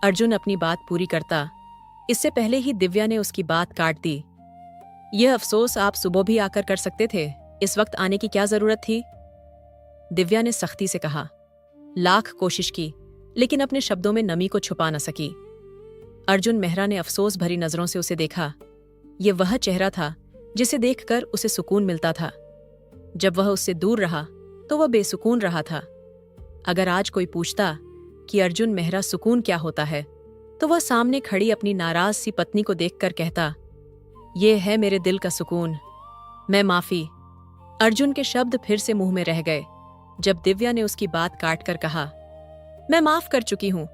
अर्जुन अपनी बात पूरी करता, इससे पहले ही दिव्या ने उसकी बात काट दी। यह अफसोस आप सुबह भी आकर कर सकते थे, इस वक्त आने की क्या जरूरत थी? दिव्या ने सख्ती से कहा। लाख कोशिश की, लेकिन अपने शब्दों में नमी को छुपा न सकी। अर्जुन मेहरा ने अफसोस भरी नजरों से उसे देखा। यह वह चेहरा था जिसे देखकर उसे सुकून मिलता था। जब वह उससे दूर रहा तो वह बेसुकून रहा था। अगर आज कोई पूछता कि अर्जुन मेहरा सुकून क्या होता है, तो वह सामने खड़ी अपनी नाराज सी पत्नी को देखकर कहता, ये है मेरे दिल का सुकून। मैं माफी। अर्जुन के शब्द फिर से मुंह में रह गए जब दिव्या ने उसकी बात काट कर कहा, मैं माफ कर चुकी हूं।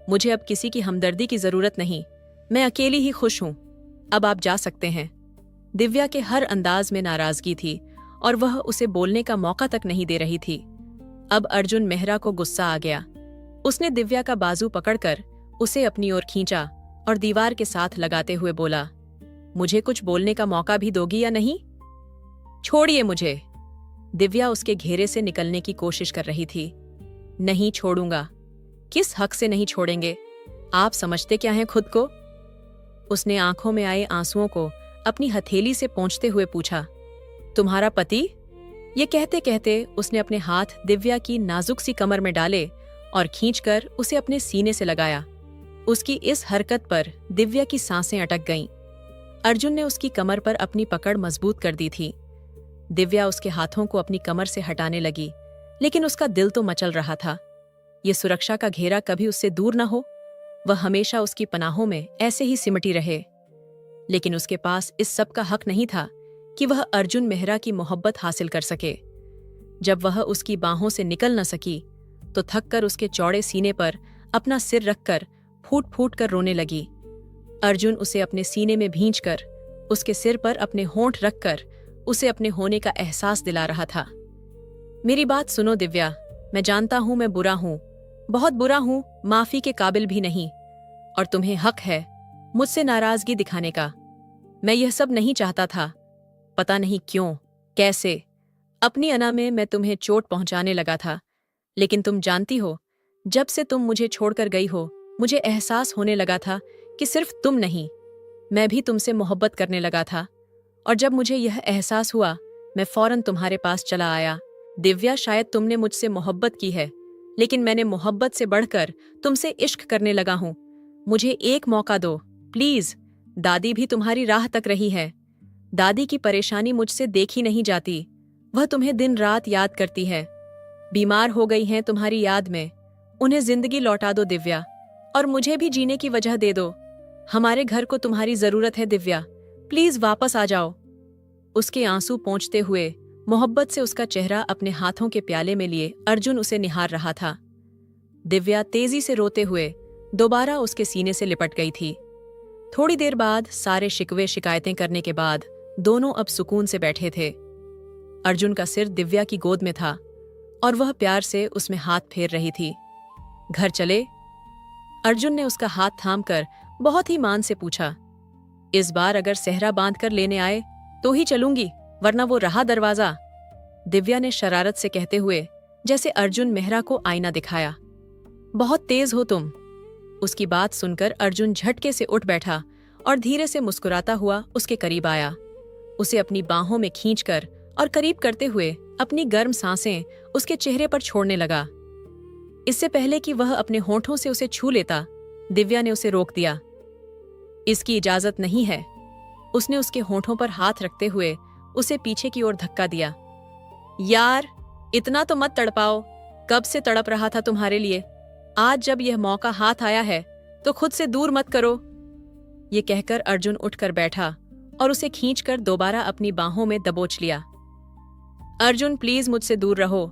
मुझे अब किसी की हमदर्दी की जरूरत नहीं। मैं अकेली ही खुश हूं। अब आप जा सकते हैं। दिव्या के हर अंदाज में नाराजगी थी और वह उसे बोलने का मौका तक नहीं दे रही थी। अब अर्जुन मेहरा को गुस्सा आ गया। उसने दिव्या का बाजू पकड़कर उसे अपनी ओर खींचा और दीवार के साथ लगाते हुए बोला, मुझे कुछ बोलने का मौका भी दोगी या नहीं? छोड़िए मुझे। दिव्या उसके घेरे से निकलने की कोशिश कर रही थी। नहीं छोड़ूंगा। किस हक से नहीं छोड़ेंगे? आप समझते क्या हैं खुद को? उसने आंखों में आए आंसुओं को अपनी हथेली से पोंछते हुए पूछा, तुम्हारा पति? ये कहते कहते उसने अपने हाथ दिव्या की नाजुक सी कमर में डाले और खींचकर उसे अपने सीने से लगाया। उसकी इस हरकत पर दिव्या की सांसें अटक गईं। अर्जुन ने उसकी कमर पर अपनी पकड़ मजबूत कर दी थी। दिव्या उसके हाथों को अपनी कमर से हटाने लगी, लेकिन उसका दिल तो मचल रहा था। ये सुरक्षा का घेरा कभी उससे दूर न हो, वह हमेशा उसकी पनाहों में ऐसे ही सिमटी रहे। लेकिन उसके पास इस सब का हक नहीं था कि वह अर्जुन मेहरा की मोहब्बत हासिल कर सके। जब वह उसकी बाहों से निकल न सकी तो थककर उसके चौड़े सीने पर अपना सिर रखकर फूट फूट कर रोने लगी। अर्जुन उसे अपने सीने में भींचकर उसके सिर पर अपने होंठ रखकर उसे अपने होने का एहसास दिला रहा था। मेरी बात सुनो दिव्या, मैं जानता हूं मैं बुरा हूं, बहुत बुरा हूं, माफी के काबिल भी नहीं, और तुम्हें हक है मुझसे नाराजगी दिखाने का। मैं यह सब नहीं चाहता था। पता नहीं क्यों, कैसे, अपनी अना में मैं तुम्हें चोट पहुंचाने लगा था। लेकिन तुम जानती हो, जब से तुम मुझे छोड़कर गई हो, मुझे एहसास होने लगा था कि सिर्फ तुम नहीं, मैं भी तुमसे मोहब्बत करने लगा था। और जब मुझे यह एहसास हुआ, मैं फौरन तुम्हारे पास चला आया। दिव्या, शायद तुमने मुझसे मोहब्बत की है, लेकिन मैंने मोहब्बत से बढ़कर तुमसे इश्क करने लगा हूं। मुझे एक मौका दो, प्लीज। दादी भी तुम्हारी राह तक रही है। दादी की परेशानी मुझसे देखी नहीं जाती। वह तुम्हें दिन रात याद करती है। बीमार हो गई हैं तुम्हारी याद में। उन्हें जिंदगी लौटा दो दिव्या, और मुझे भी जीने की वजह दे दो। हमारे घर को तुम्हारी जरूरत है दिव्या, प्लीज वापस आ जाओ। उसके आंसू पोंछते हुए मोहब्बत से उसका चेहरा अपने हाथों के प्याले में लिए अर्जुन उसे निहार रहा था। दिव्या तेजी से रोते हुए दोबारा उसके सीने से लिपट गई थी। थोड़ी देर बाद सारे शिकवे शिकायतें करने के बाद दोनों अब सुकून से बैठे थे। अर्जुन का सिर दिव्या की गोद में था और वह प्यार से उसमें हाथ फेर रही थी। घर चले? अर्जुन ने उसका हाथ थामकर बहुत ही मान से पूछा। इस बार अगर सेहरा बांध कर लेने आए तो ही चलूंगी, वरना वो रहा दरवाजा, दिव्या ने शरारत से कहते हुए जैसे अर्जुन मेहरा को आईना दिखाया। बहुत तेज हो तुम। उसकी बात सुनकर अर्जुन झटके से उठ बैठा और धीरे से मुस्कुराता हुआ उसके करीब आया। उसे अपनी बाहों में खींचकर और करीब करते हुए अपनी गर्म सांसें उसके चेहरे पर छोड़ने लगा। इससे पहले कि वह अपने होंठों से उसे छू लेता, दिव्या ने उसे रोक दिया। इसकी इजाजत नहीं है। उसने उसके होंठों पर हाथ रखते हुए उसे पीछे की ओर धक्का दिया। यार, इतना तो मत तड़पाओ, कब से तड़प रहा था तुम्हारे लिए। आज जब यह मौका हाथ आया है तो खुद से दूर मत करो। ये कहकर अर्जुन उठकर बैठा और उसे खींचकर दोबारा अपनी बाहों में दबोच लिया। अर्जुन, प्लीज मुझसे दूर रहो।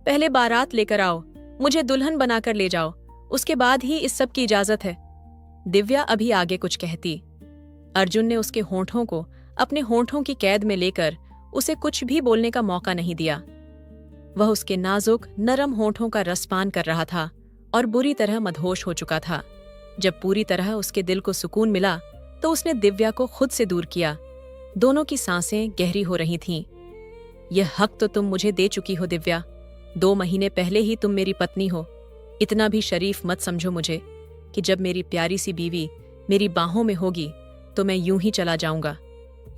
पहले बारात लेकर आओ, मुझे दुल्हन बनाकर ले जाओ, उसके बाद ही इस सब की इजाजत है। दिव्या अभी आगे कुछ कहती, अर्जुन ने उसके होंठों को अपने होंठों की कैद में लेकर उसे कुछ भी बोलने का मौका नहीं दिया। वह उसके नाजुक नरम होंठों का रसपान कर रहा था और बुरी तरह मदहोश हो चुका था। जब पूरी तरह उसके दिल को सुकून मिला तो उसने दिव्या को खुद से दूर किया। दोनों की सांसें गहरी हो रही थीं। यह हक तो तुम मुझे दे चुकी हो दिव्या। 2 महीने पहले ही तुम मेरी पत्नी हो। इतना भी शरीफ मत समझो मुझे कि जब मेरी प्यारी सी बीवी मेरी बाहों में होगी तो मैं यूं ही चला जाऊंगा।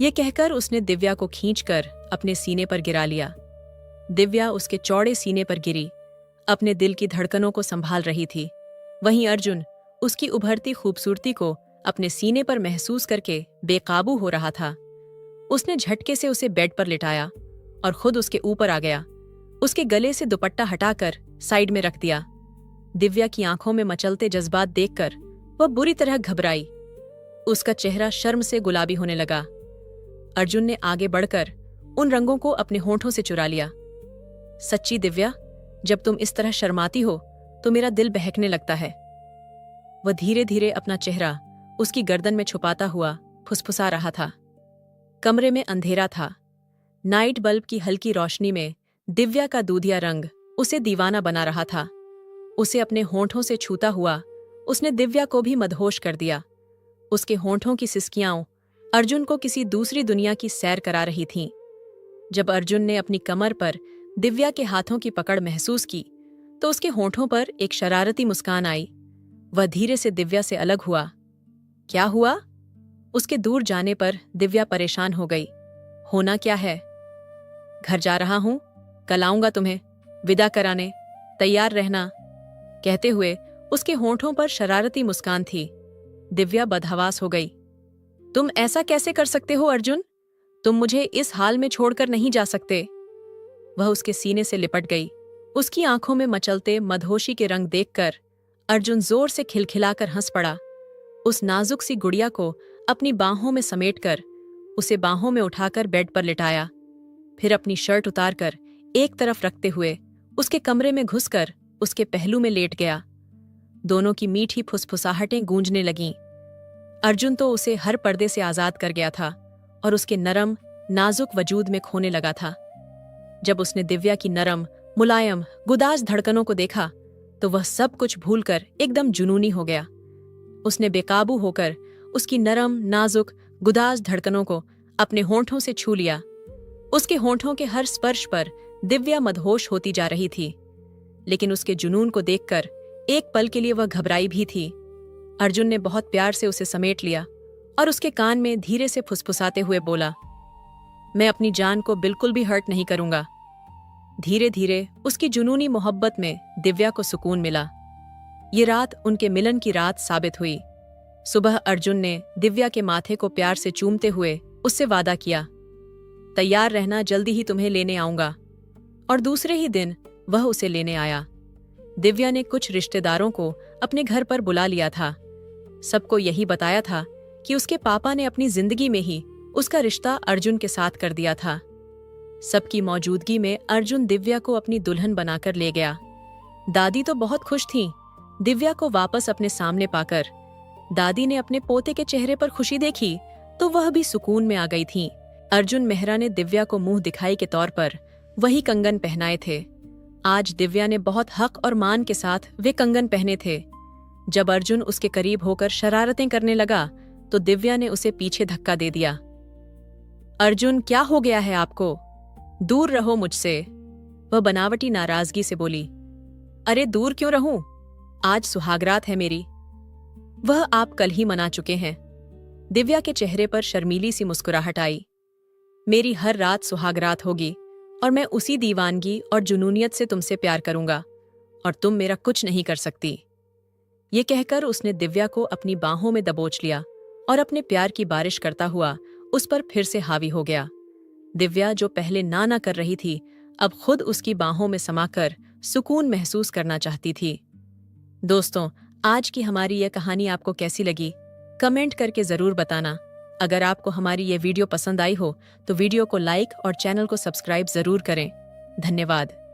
ये कहकर उसने दिव्या को खींचकर अपने सीने पर गिरा लिया। दिव्या उसके चौड़े सीने पर गिरी, अपने दिल की धड़कनों को संभाल रही थी। वहीं अर्जुन उसकी उभरती खूबसूरती को अपने सीने पर महसूस करके बेकाबू हो रहा था। उसने झटके से उसे बेड पर लिटाया और खुद उसके ऊपर आ गया। उसके गले से दुपट्टा हटाकर साइड में रख दिया। दिव्या की आंखों में मचलते जज्बात देखकर वह बुरी तरह घबराई। उसका चेहरा शर्म से गुलाबी होने लगा। अर्जुन ने आगे बढ़कर उन रंगों को अपने होंठों से चुरा लिया। सच्ची दिव्या, जब तुम इस तरह शर्माती हो तो मेरा दिल बहकने लगता है। वह धीरे धीरे अपना चेहरा उसकी गर्दन में छुपाता हुआ फुसफुसा रहा था। कमरे में अंधेरा था। नाइट बल्ब की हल्की रोशनी में दिव्या का दूधिया रंग उसे दीवाना बना रहा था। उसे अपने होंठों से छूता हुआ उसने दिव्या को भी मदहोश कर दिया। उसके होंठों की सिसकियां अर्जुन को किसी दूसरी दुनिया की सैर करा रही थीं। जब अर्जुन ने अपनी कमर पर दिव्या के हाथों की पकड़ महसूस की तो उसके होंठों पर एक शरारती मुस्कान आई। वह धीरे से दिव्या से अलग हुआ। क्या हुआ? उसके दूर जाने पर दिव्या परेशान हो गई। होना क्या है? घर जा रहा हूं, कल आऊंगा तुम्हें विदा कराने, तैयार रहना, कहते हुए उसके होंठों पर शरारती मुस्कान थी। दिव्या बदहवास हो गई। तुम ऐसा कैसे कर सकते हो अर्जुन? तुम मुझे इस हाल में छोड़कर नहीं जा सकते। वह उसके सीने से लिपट गई। उसकी आंखों में मचलते मदहोशी के रंग देखकर अर्जुन जोर से खिलखिलाकर हंस पड़ा। उस नाजुक सी गुड़िया को अपनी बाहों में समेटकर उसे बाहों में उठाकर बेड पर लिटाया। फिर अपनी शर्ट उतारकर एक तरफ रखते हुए उसके कमरे में घुसकर उसके पहलू में लेट गया। दोनों की मीठी फुसफुसाहटें गूंजने लगीं। अर्जुन तो उसे हर पर्दे से आजाद कर गया था और उसके नरम नाजुक वजूद में खोने लगा था। जब उसने दिव्या की नरम मुलायम गुदाज धड़कनों को देखा तो वह सब कुछ भूलकर एकदम जुनूनी हो गया। उसने बेकाबू होकर उसकी नरम नाजुक गुदाज धड़कनों को अपने होंठों से छू लिया। उसके होंठों के हर स्पर्श पर दिव्या मदहोश होती जा रही थी, लेकिन उसके जुनून को देखकर एक पल के लिए वह घबराई भी थी। अर्जुन ने बहुत प्यार से उसे समेट लिया और उसके कान में धीरे से फुसफुसाते हुए बोला, मैं अपनी जान को बिल्कुल भी हर्ट नहीं करूंगा। धीरे धीरे उसकी जुनूनी मोहब्बत में दिव्या को सुकून मिला। ये रात उनके मिलन की रात साबित हुई। सुबह अर्जुन ने दिव्या के माथे को प्यार से चूमते हुए उससे वादा किया, तैयार रहना, जल्दी ही तुम्हें लेने आऊंगा। और दूसरे ही दिन वह उसे लेने आया। दिव्या ने कुछ रिश्तेदारों को अपने घर पर बुला लिया था। सबको यही बताया था कि उसके पापा ने अपनी जिंदगी में ही उसका रिश्ता अर्जुन के साथ कर दिया था। सबकी मौजूदगी में अर्जुन दिव्या को अपनी दुल्हन बनाकर ले गया। दादी तो बहुत खुश थीं दिव्या को वापस अपने सामने पाकर। दादी ने अपने पोते के चेहरे पर खुशी देखी तो वह भी सुकून में आ गई थीं। अर्जुन मेहरा ने दिव्या को मुंह दिखाई के तौर पर वही कंगन पहनाए थे। आज दिव्या ने बहुत हक और मान के साथ वे कंगन पहने थे। जब अर्जुन उसके करीब होकर शरारतें करने लगा तो दिव्या ने उसे पीछे धक्का दे दिया। अर्जुन, क्या हो गया है आपको? दूर रहो मुझसे, वह बनावटी नाराजगी से बोली। अरे दूर क्यों रहूं? आज सुहागरात है मेरी। वह आप कल ही मना चुके हैं। दिव्या के चेहरे पर शर्मीली सी मुस्कुराहट आई। मेरी हर रात सुहागरात होगी और मैं उसी दीवानगी और जुनूनियत से तुमसे प्यार करूंगा और तुम मेरा कुछ नहीं कर सकती। ये कहकर उसने दिव्या को अपनी बाहों में दबोच लिया और अपने प्यार की बारिश करता हुआ उस पर फिर से हावी हो गया। दिव्या, जो पहले ना कर रही थी, अब खुद उसकी बाहों में समाकर सुकून महसूस करना चाहती थी। दोस्तों, आज की हमारी यह कहानी आपको कैसी लगी? कमेंट करके जरूर बताना। अगर आपको हमारी ये वीडियो पसंद आई हो तो वीडियो को लाइक और चैनल को सब्सक्राइब जरूर करें। धन्यवाद।